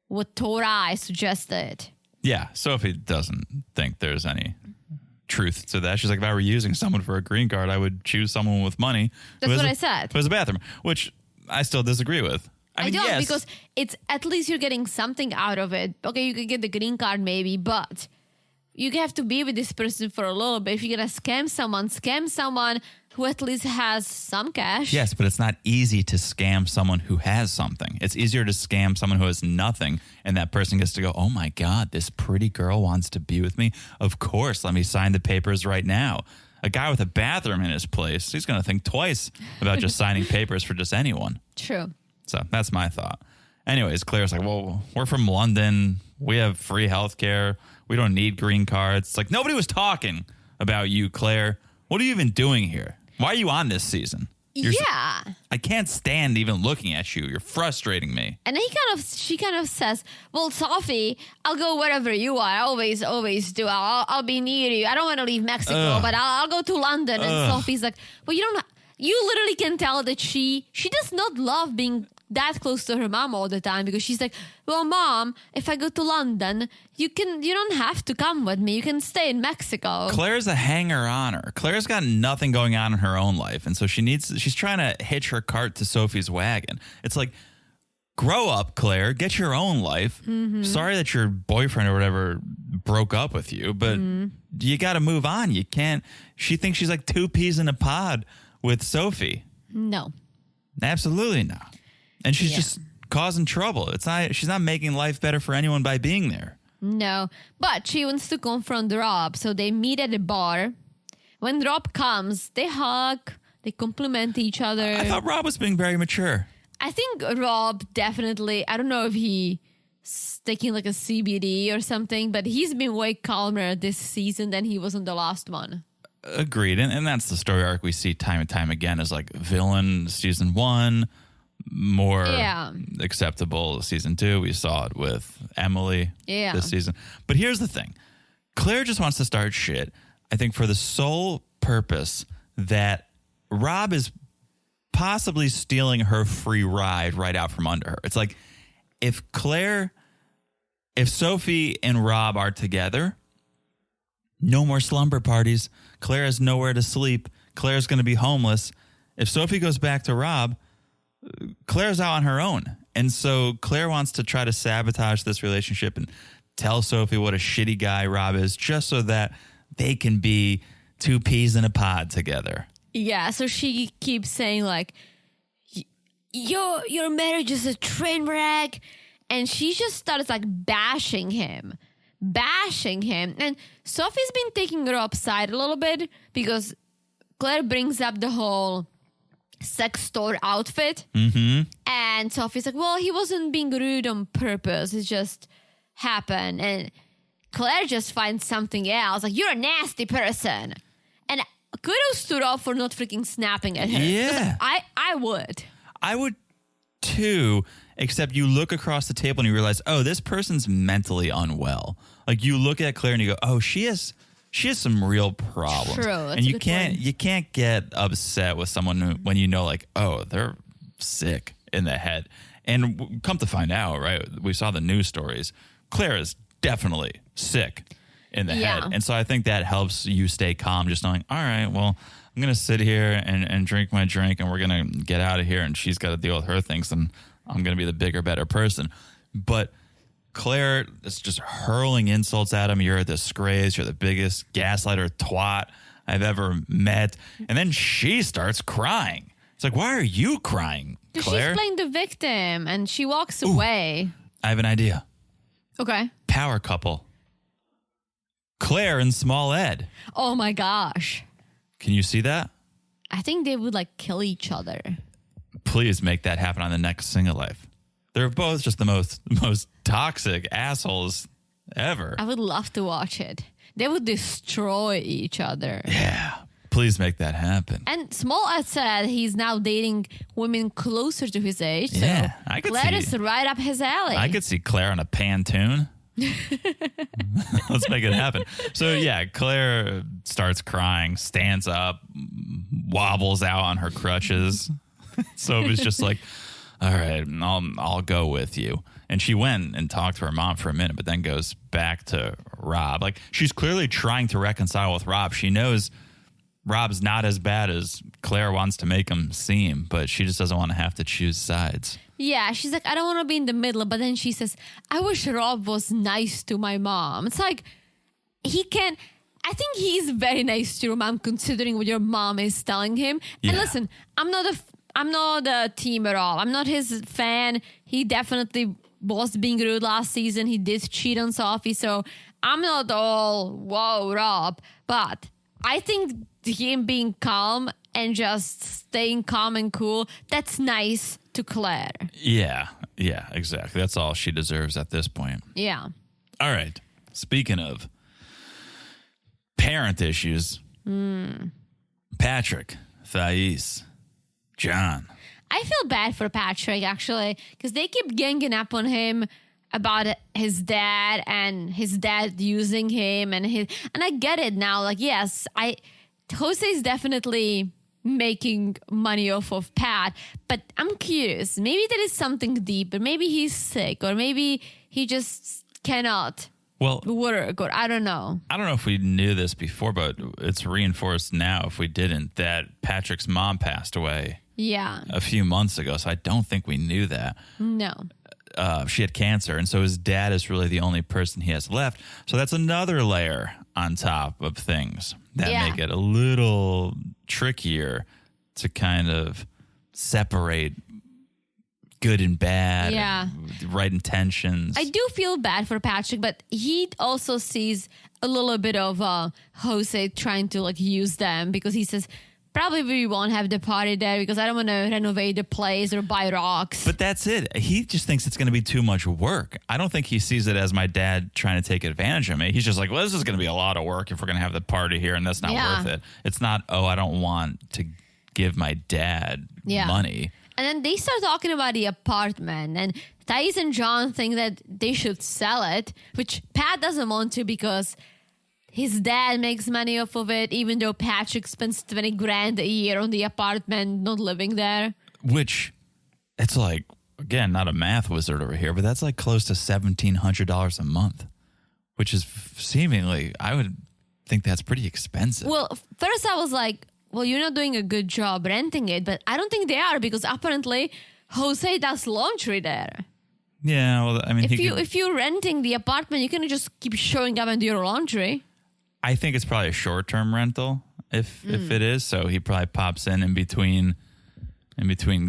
what Torah suggested. Yeah. Sophie doesn't think there's any truth to that. She's like, if I were using someone for a green card, I would choose someone with money. That's what I said. Who has a bathroom, which I still disagree with. I mean, don't, yes. because it's at least you're getting something out of it. Okay, you could get the green card maybe, but you have to be with this person for a little bit. If you're going to scam someone who at least has some cash. Yes, but it's not easy to scam someone who has something. It's easier to scam someone who has nothing, and that person gets to go, oh my God, this pretty girl wants to be with me? Of course, let me sign the papers right now. A guy with a bathroom in his place, he's going to think twice about just signing papers for just anyone. True. So that's my thought. Anyways, Claire's like, well, we're from London. We have free healthcare. We don't need green cards. It's like, nobody was talking about you, Claire. What are you even doing here? Why are you on this season? I can't stand even looking at you. You're frustrating me. And she kind of says, well, Sophie, I'll go wherever you are. I always do. I'll be near you. I don't want to leave Mexico, but I'll go to London. And Sophie's like, well, you literally can tell that she does not love being that close to her mom all the time, because she's like, well, Mom, if I go to London, you don't have to come with me. You can stay in Mexico. Claire's a hanger-oner. Claire's got nothing going on in her own life, and so she's trying to hitch her cart to Sophie's wagon. It's like, grow up, Claire. Get your own life. Mm-hmm. Sorry that your boyfriend or whatever broke up with you, but you got to move on. You can't. She thinks she's like two peas in a pod with Sophie. No. Absolutely not. And she's just causing trouble. She's not making life better for anyone by being there. No, but she wants to confront Rob, so they meet at a bar. When Rob comes, they hug, they compliment each other. I thought Rob was being very mature. I think Rob definitely, I don't know if he's taking like a CBD or something, but he's been way calmer this season than he was in the last one. Agreed. And that's the story arc we see time and time again, is like villain season 1, more acceptable season 2. We saw it with Emily this season. But here's the thing. Claire just wants to start shit, I think, for the sole purpose that Rob is possibly stealing her free ride right out from under her. It's like, if Sophie and Rob are together, no more slumber parties. Claire has nowhere to sleep. Claire's going to be homeless. If Sophie goes back to Rob, Claire's out on her own. And so Claire wants to try to sabotage this relationship and tell Sophie what a shitty guy Rob is, just so that they can be two peas in a pod together. Yeah, so she keeps saying like, your marriage is a train wreck. And she just starts like bashing him. And Sophie's been taking her upside a little bit, because Claire brings up the whole sex store outfit. Mm-hmm. And Sophie's like, well, he wasn't being rude on purpose. It just happened. And Claire just finds something else. Like, you're a nasty person. And kudos to Rob for not freaking snapping at her. Yeah. I would. I would too, except you look across the table and you realize, oh, this person's mentally unwell. Like, you look at Claire and you go, oh, she has some real problems. True. That's and you can't get upset with someone when you know, like, oh, they're sick in the head. And come to find out, right, we saw the news stories. Claire is definitely sick. in the Yeah. head. And so I think that helps you stay calm, just knowing, all right, well, I'm going to sit here and drink my drink and we're going to get out of here. And she's got to deal with her things and I'm going to be the bigger, better person. But Claire is just hurling insults at him. You're a disgrace. You're the biggest gaslighter twat I've ever met. And then she starts crying. It's like, why are you crying, Claire? She's playing the victim and she walks away. I have an idea. Okay. Power couple. Claire and Small Ed. Oh my gosh. Can you see that? I think they would like kill each other. Please make that happen on the next Single Life. They're both just the most toxic assholes ever. I would love to watch it. They would destroy each other. Yeah. Please make that happen. And Small Ed said he's now dating women closer to his age. So Yeah, I could Claire see- is right up his alley. I could see Claire on a Pantone. Let's make it happen. So yeah, Claire starts crying, stands up, wobbles out on her crutches. Sophie's just like, all right, I'll go with you. And she went and talked to her mom for a minute, but then goes back to Rob. Like, she's clearly trying to reconcile with Rob. She knows Rob's not as bad as Claire wants to make him seem, but she just doesn't want to have to choose sides. Yeah, she's like, I don't want to be in the middle. But then she says, I wish Rob was nice to my mom. It's like, I think he's very nice to your mom considering what your mom is telling him. Yeah. And listen, I'm not a team at all. I'm not his fan. He definitely was being rude last season. He did cheat on Sophie. So I'm not all, whoa, Rob. But I think him being calm and just staying calm and cool, that's nice to Claire. Yeah, exactly. That's all she deserves at this point. Yeah. All right. Speaking of parent issues, Patrick, Thais, John. I feel bad for Patrick, actually, because they keep ganging up on him about his dad and his dad using him and I get it now. Like, yes, Jose is definitely making money off of Pat, but I'm curious. Maybe there is something deeper. Maybe he's sick, or maybe he just cannot work, or I don't know. I don't know if we knew this before, but it's reinforced now, if we didn't, that Patrick's mom passed away a few months ago. So I don't think we knew that. No. She had cancer, and so his dad is really the only person he has left. So that's another layer on top of things that make it a little trickier to kind of separate good and bad, and right intentions. I do feel bad for Patrick, but he also sees a little bit of Jose trying to like use them, because he says, probably we won't have the party there because I don't want to renovate the place or buy rocks. But that's it. He just thinks it's going to be too much work. I don't think he sees it as my dad trying to take advantage of me. He's just like, well, this is going to be a lot of work if we're going to have the party here, and that's not worth it. It's not, I don't want to give my dad money. And then they start talking about the apartment, and Thais and John think that they should sell it, which Pat doesn't want to because his dad makes money off of it, even though Patrick spends $20,000 a year on the apartment, not living there. Which, it's like, again, not a math wizard over here, but that's like close to $1,700 a month, which is seemingly, I would think that's pretty expensive. Well, first I was like, well, you're not doing a good job renting it, but I don't think they are, because apparently Jose does laundry there. Yeah, well, I mean, if you're renting the apartment, you can just keep showing up and do your laundry. I think it's probably a short-term rental if it is. So he probably pops in between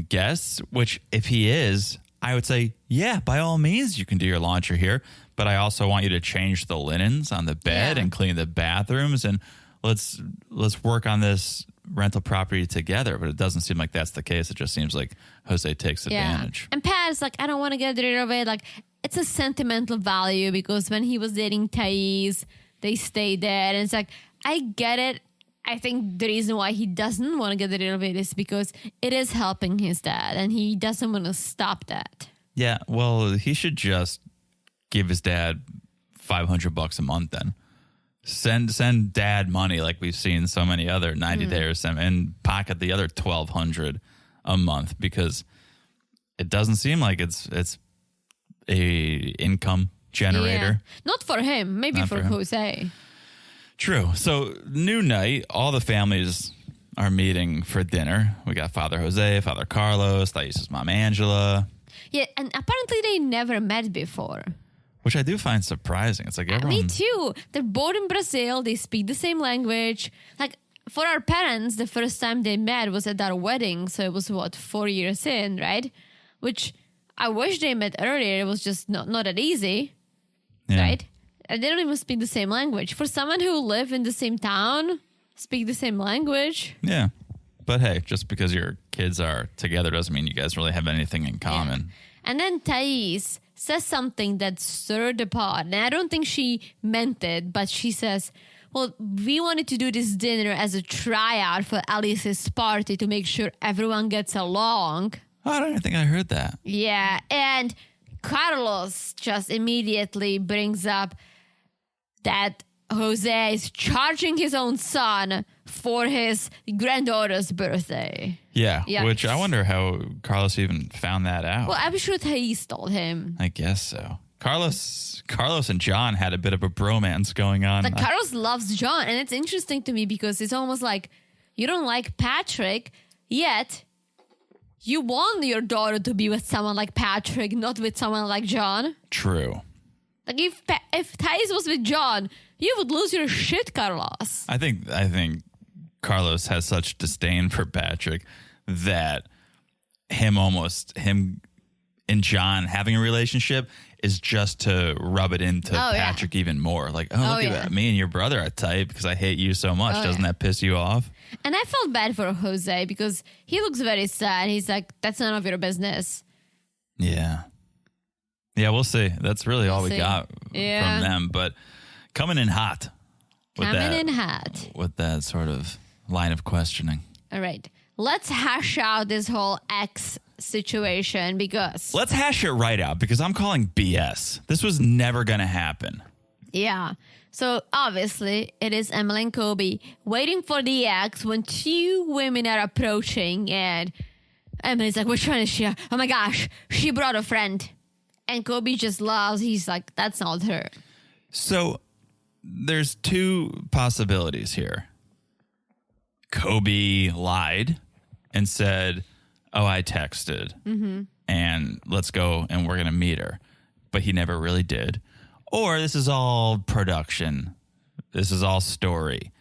guests, which if he is, I would say, yeah, by all means, you can do your laundry here. But I also want you to change the linens on the bed and clean the bathrooms, and let's work on this rental property together. But it doesn't seem like that's the case. It just seems like Jose takes advantage. And Pat's like, I don't want to get rid of it. Like, it's a sentimental value because when he was dating Thais, they stayed there. And it's like, I get it. I think the reason why he doesn't want to get rid of it is because it is helping his dad, and he doesn't want to stop that. Yeah, well, he should just give his dad $500 a month then. Send dad money like we've seen so many other 90 days, and pocket the other $1,200 a month, because it doesn't seem like it's a income generator. Yeah. Not for him, maybe Not for for him. Jose. True. So new night, all the families are meeting for dinner. We got Father Jose, Father Carlos, Thais' mom Angela. Yeah, and apparently they never met before. Which I do find surprising. It's like everyone... Me too. They're both in Brazil. They speak the same language. Like, for our parents, the first time they met was at our wedding. So it was, 4 years in, right? Which I wish they met earlier. It was just not that easy, right? And they don't even speak the same language. For someone who live in the same town, speak the same language. Yeah. But hey, just because your kids are together doesn't mean you guys really have anything in common. Yeah. And then Thais says something that stirred the pot. And I don't think she meant it, but she says, well, we wanted to do this dinner as a tryout for Alice's party to make sure everyone gets along. Oh, I don't think I heard that. Yeah, and Carlos just immediately brings up that Jose is charging his own son for his granddaughter's birthday. Yeah, Yikes. which I wonder how Carlos even found that out. Well, I'm sure Thais told him. I guess so. Carlos and John had a bit of a bromance going on. Like, Carlos loves John, and it's interesting to me because it's almost like you don't like Patrick, yet you want your daughter to be with someone like Patrick, not with someone like John. True. Like, if Thais was with John, you would lose your shit, Carlos. I think Carlos has such disdain for Patrick that him and John having a relationship is just to rub it into Patrick even more. Like, look at that. Me and your brother are tight because I hate you so much. Doesn't that piss you off? And I felt bad for Jose because he looks very sad. He's like, that's none of your business. Yeah. Yeah, we'll see. That's really all we got from them. But coming in hot. With that sort of line of questioning. All right. Let's hash out this whole ex situation because... Let's hash it right out because I'm calling BS. This was never going to happen. Yeah. So obviously it is Emily and Kobe waiting for the ex when two women are approaching and Emily's like, which one is she? Oh my gosh, she brought a friend. And Kobe just laughs. He's like, that's not her. So there's two possibilities here. Kobe lied and said, oh, I texted and let's go and we're going to meet her. But he never really did. Or this is all production. This is all story.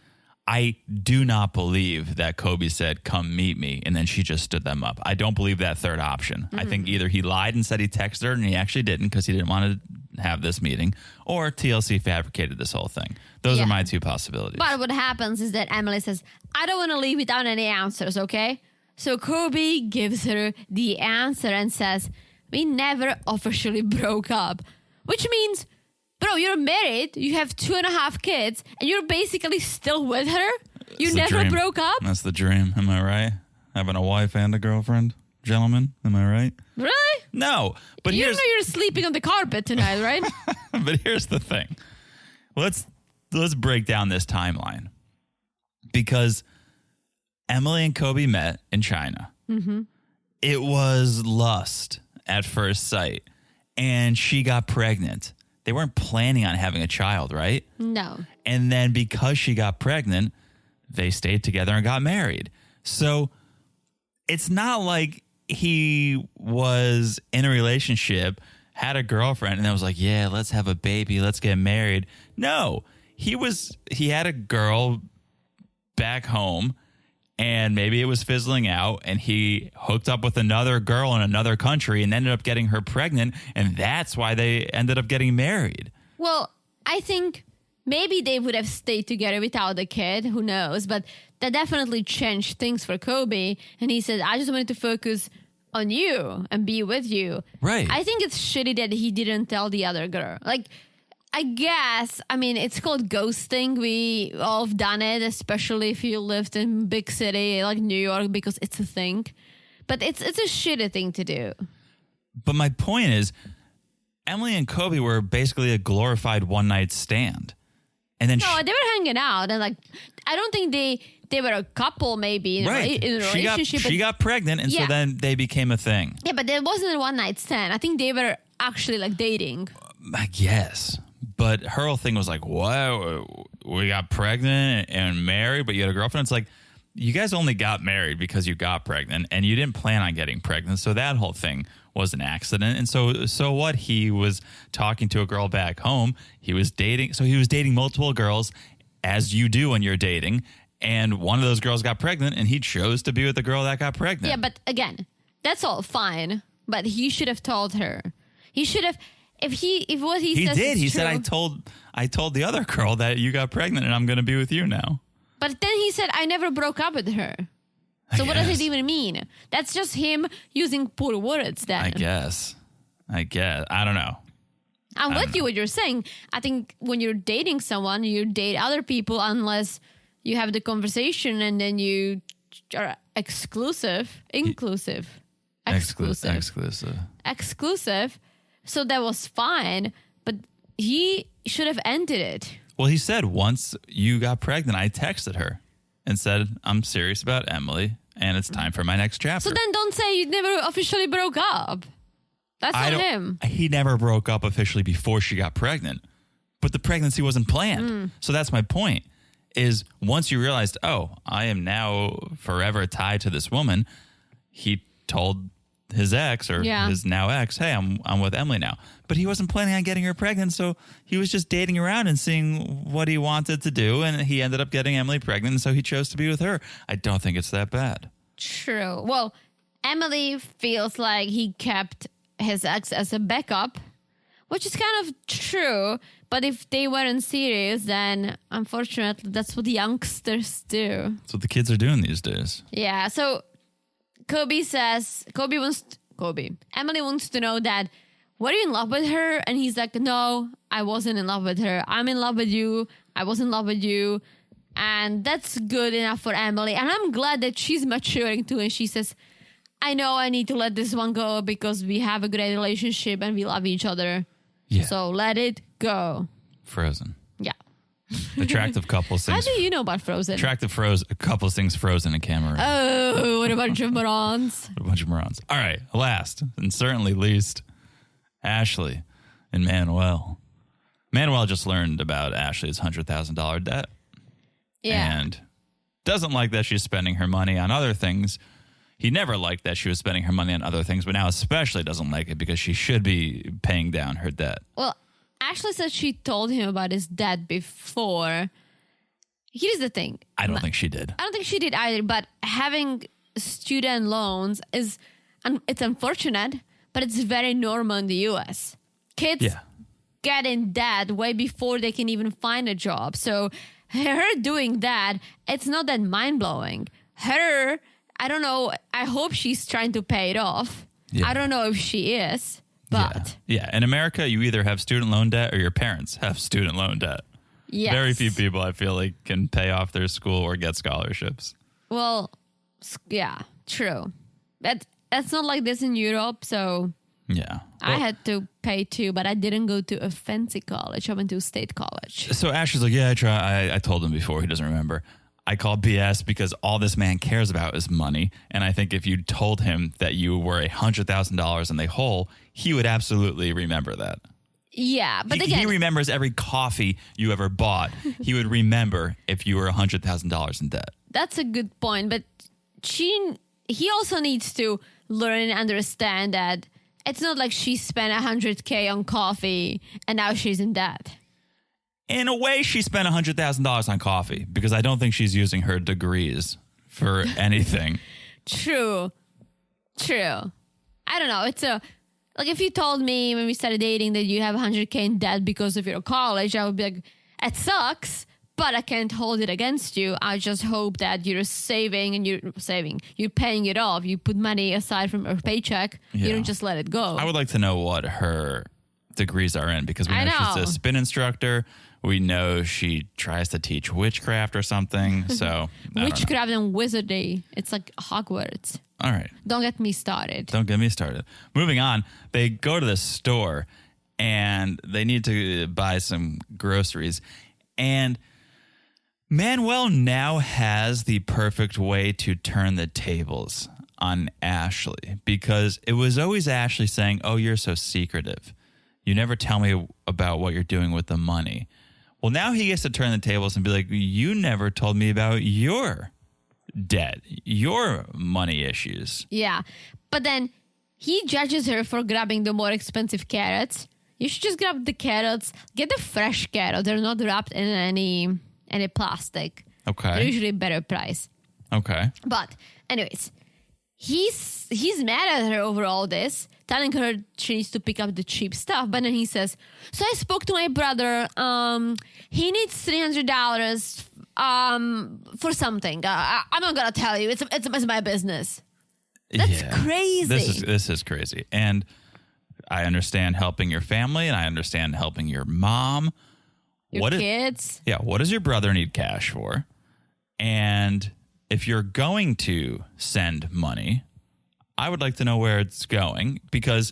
I do not believe that Kobe said, come meet me, and then she just stood them up. I don't believe that third option. I think either he lied and said he texted her and he actually didn't because he didn't want to have this meeting, or TLC fabricated this whole thing. Those are my two possibilities. But what happens is that Emily says, I don't want to leave without any answers, okay? So Kobe gives her the answer and says, we never officially broke up, which means... Bro, you're married, you have 2.5 kids, and you're basically still with her? You never broke up? That's the dream, am I right? Having a wife and a girlfriend, gentlemen, am I right? Really? No, but you know you're sleeping on the carpet tonight, right? But here's the thing. Let's break down this timeline. Because Emily and Kobe met in China. Mm-hmm. It was lust at first sight, and she got pregnant. They weren't planning on having a child, right? No. And then because she got pregnant, they stayed together and got married. So it's not like he was in a relationship, had a girlfriend, and then was like, yeah, let's have a baby, let's get married. No, he had a girl back home, and maybe it was fizzling out, and he hooked up with another girl in another country and ended up getting her pregnant, and that's why they ended up getting married. Well, I think maybe they would have stayed together without a kid, who knows, but that definitely changed things for Kobe, and he said, I just wanted to focus on you and be with you. Right. I think it's shitty that he didn't tell the other girl. Like, I guess, I mean, it's called ghosting. We all have done it, especially if you lived in big city like New York, because it's a thing. But it's a shitty thing to do. But my point is, Emily and Kobe were basically a glorified one-night stand. And then they were hanging out. And, like, I don't think they were a couple, maybe, in a relationship. She got pregnant, and so then they became a thing. Yeah, but it wasn't a one-night stand. I think they were actually, like, dating. I guess. But her whole thing was like, "What? We got pregnant and married, but you had a girlfriend." It's like, you guys only got married because you got pregnant, and you didn't plan on getting pregnant. So that whole thing was an accident. And so what? He was talking to a girl back home. He was dating. So he was dating multiple girls, as you do when you're dating. And one of those girls got pregnant, and he chose to be with the girl that got pregnant. Yeah, but again, that's all fine. But he should have told her. He should have. If what he says did. is He true, said, I told the other girl that you got pregnant, and I'm going to be with you now. But then he said, I never broke up with her. So what does it even mean? That's just him using poor words then. I guess. I don't know. I'm with you what you're saying. I think when you're dating someone, you date other people unless you have the conversation and then you are exclusive. So that was fine, but he should have ended it. Well, he said once you got pregnant, I texted her and said, I'm serious about Emily and it's time for my next chapter. So then don't say you never officially broke up. That's not him. He never broke up officially before she got pregnant, but the pregnancy wasn't planned. So that's my point, is once you realized, oh, I am now forever tied to this woman, he told his ex or his now ex, hey, I'm with Emily now. But he wasn't planning on getting her pregnant, so he was just dating around and seeing what he wanted to do, and he ended up getting Emily pregnant, and so he chose to be with her. I don't think it's that bad. True. Well, Emily feels like he kept his ex as a backup, which is kind of true. But if they weren't serious, then unfortunately, that's what the youngsters do. That's what the kids are doing these days. Yeah. So Emily wants to know that, were you in love with her? And he's like, no, I wasn't in love with her. I'm in love with you. I was in love with you. And that's good enough for Emily. And I'm glad that she's maturing too. And she says, I know I need to let this one go because we have a great relationship and we love each other. Yeah. So let it go. Frozen. Yeah. Attractive couples things. How do you know about Frozen? Attractive couples things frozen in camera. Oh, what a bunch of morons. What a bunch of morons. All right. Last and certainly least, Ashley and Manuel. Manuel just learned about Ashley's $100,000 debt. Yeah. And doesn't like that she's spending her money on other things. He never liked that she was spending her money on other things, but now especially doesn't like it because she should be paying down her debt. Well, Ashley said she told him about his debt before. Here's the thing. I don't think she did. I don't think she did either, but having student loans it's unfortunate, but it's very normal in the U.S. Kids get in debt way before they can even find a job. So her doing that, it's not that mind-blowing. Her, I don't know, I hope she's trying to pay it off. Yeah. I don't know if she is, but... Yeah, in America, you either have student loan debt or your parents have student loan debt. Yes. Very few people, I feel like, can pay off their school or get scholarships. Well, yeah, true. But that's not like this in Europe, so... Yeah. Well, I had to pay too, but I didn't go to a fancy college. I went to a state college. So Ashley's like, yeah, I told him before. He doesn't remember. I call BS because all this man cares about is money. And I think if you told him that you were $100,000 in the hole, he would absolutely remember that. Yeah, but again... He remembers every coffee you ever bought. He would remember if you were $100,000 in debt. That's a good point. But he also needs to learn and understand that it's not like she spent $100K on coffee and now she's in debt. In a way, she spent $100,000 on coffee because I don't think she's using her degrees for anything. True. I don't know. It's like if you told me when we started dating that you have $100K in debt because of your college, I would be like, it sucks, but I can't hold it against you. I just hope that you're saving and you're paying it off. You put money aside from your paycheck. Yeah. You don't just let it go. I would like to know what her degrees are in because we know she's a spin instructor. We know she tries to teach witchcraft or something. So witchcraft and wizardry. It's like Hogwarts. All right. Don't get me started. Moving on. They go to the store and they need to buy some groceries. And Manuel now has the perfect way to turn the tables on Ashley because it was always Ashley saying, oh, you're so secretive. You never tell me about what you're doing with the money. Well, now he gets to turn the tables and be like, you never told me about your debt, your money issues. Yeah. But then he judges her for grabbing the more expensive carrots. You should just grab the carrots. Get the fresh carrots. They're not wrapped in any plastic. Okay. They're usually a better price. Okay. But anyways, he's mad at her over all this, telling her she needs to pick up the cheap stuff. But then he says, so I spoke to my brother. He needs $300 for something. I'm not gonna tell you. It's my business. That's crazy. This is crazy. And I understand helping your family, and I understand helping your mom. Your kids. What does your brother need cash for? And if you're going to send money, I would like to know where it's going, because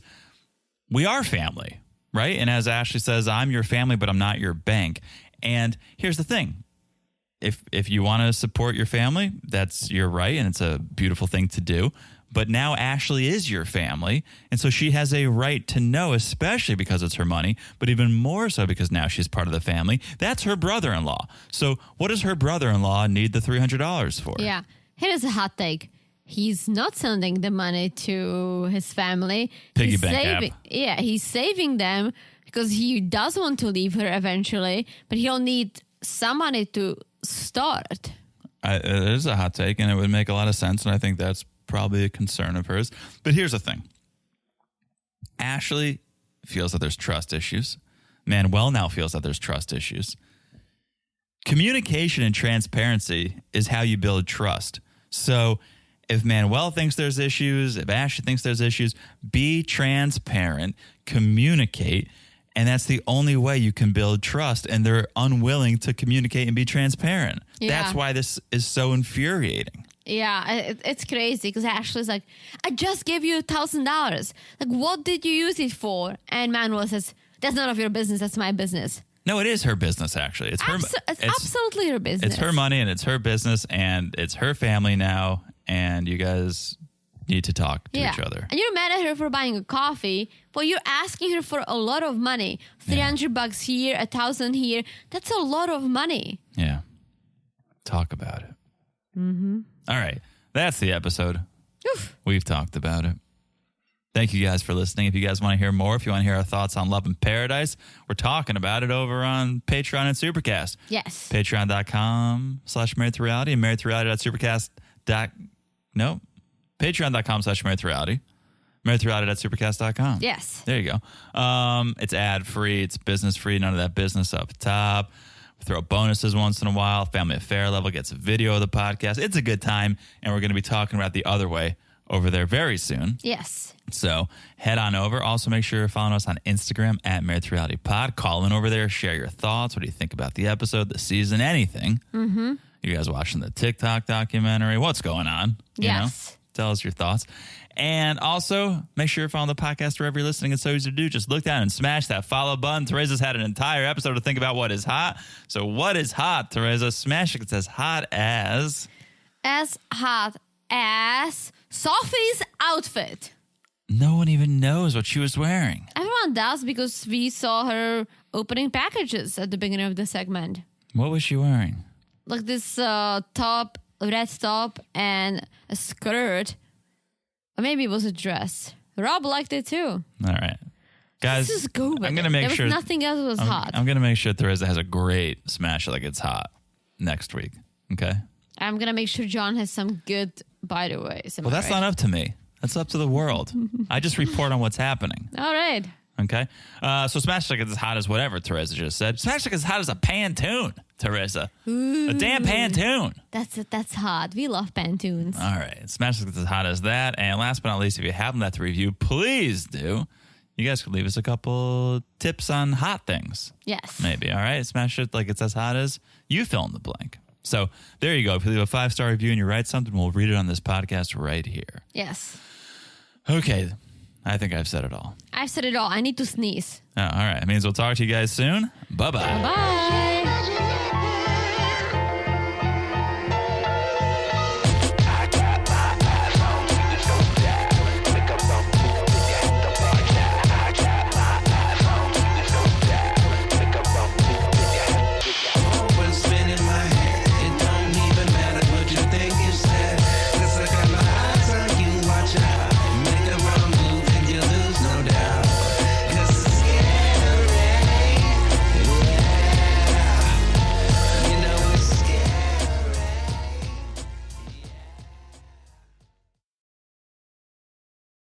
we are family, right? And as Ashley says, I'm your family, but I'm not your bank. And here's the thing. If you want to support your family, that's your right, and it's a beautiful thing to do. But now Ashley is your family, and so she has a right to know, especially because it's her money, but even more so because now she's part of the family. That's her brother-in-law. So what does her brother-in-law need the $300 for? Yeah. Here's a hot take. He's not sending the money to his family. Piggy bank app. Yeah, he's saving them because he does want to leave her eventually, but he'll need some money to start. It is a hot take, and it would make a lot of sense, and I think that's probably a concern of hers. But here's the thing. Ashley feels that there's trust issues. Manuel now feels that there's trust issues. Communication and transparency is how you build trust. So if Manuel thinks there's issues, if Ashley thinks there's issues, be transparent, communicate, and that's the only way you can build trust. And they're unwilling to communicate and be transparent. Yeah. That's why this is so infuriating. Yeah, it's crazy because Ashley's like, I just gave you $1,000. Like, what did you use it for? And Manuel says, that's none of your business. That's my business. No, it is her business, actually. It's absolutely her business. It's her money, and it's her business, and it's her family now, and you guys need to talk to each other. And you're mad at her for buying a coffee, but you're asking her for a lot of money. $300 here, $1,000 here. That's a lot of money. Yeah. Talk about it. Mm-hmm. All right. That's the episode. Oof. We've talked about it. Thank you guys for listening. If you guys want to hear more, if you want to hear our thoughts on Love in Paradise, we're talking about it over on Patreon and Supercast. Yes. Patreon.com/marriedtoreality and marriedtoreality.supercast. No. Patreon.com/marriedtoreality. marriedtoreality.supercast.com. Yes. There you go. It's ad-free. It's business-free. None of that business up top. We throw bonuses once in a while. Family Affair Level gets a video of the podcast. It's a good time, and we're going to be talking about the other way over there very soon. Yes. So head on over. Also, make sure you're following us on Instagram at Married to Reality Pod. Call in over there. Share your thoughts. What do you think about the episode, the season, anything? Mm-hmm. You guys watching the TikTok documentary? What's going on? Yes. Tell us your thoughts. And also, make sure you're following the podcast wherever you're listening. It's so easy to do. Just look down and smash that follow button. Teresa's had an entire episode to think about what is hot. So what is hot, Teresa? Smash it. It's as hot as... As hot as Sophie's outfit. No one even knows what she was wearing. Everyone does because we saw her opening packages at the beginning of the segment. What was she wearing? Like this top, red top, and a skirt. Or maybe it was a dress. Rob liked it too. All right. Guys, let's just go with I'm going to make sure nothing else was hot. I'm going to make sure Teresa has a great smash like it's hot next week. Okay? I'm going to make sure John has some good by the way. Well, that's not up to me. That's up to the world. I just report on what's happening. All right. Okay? So smash like it's as hot as whatever Teresa just said. Smash like it's hot as a Pantone, Teresa. Ooh. A damn Pantone. That's hot. We love Pantones. All right. Smash like it's as hot as that. And last but not least, if you haven't left a review, please do. You guys could leave us a couple tips on hot things. Yes. Maybe. All right. Smash it like it's as hot as you fill in the blank. So there you go. If you leave a 5-star review and you write something, we'll read it on this podcast right here. Yes. Okay. I think I've said it all. I've said it all. I need to sneeze. Oh, all right. It means we'll talk to you guys soon. Bye-bye. Bye.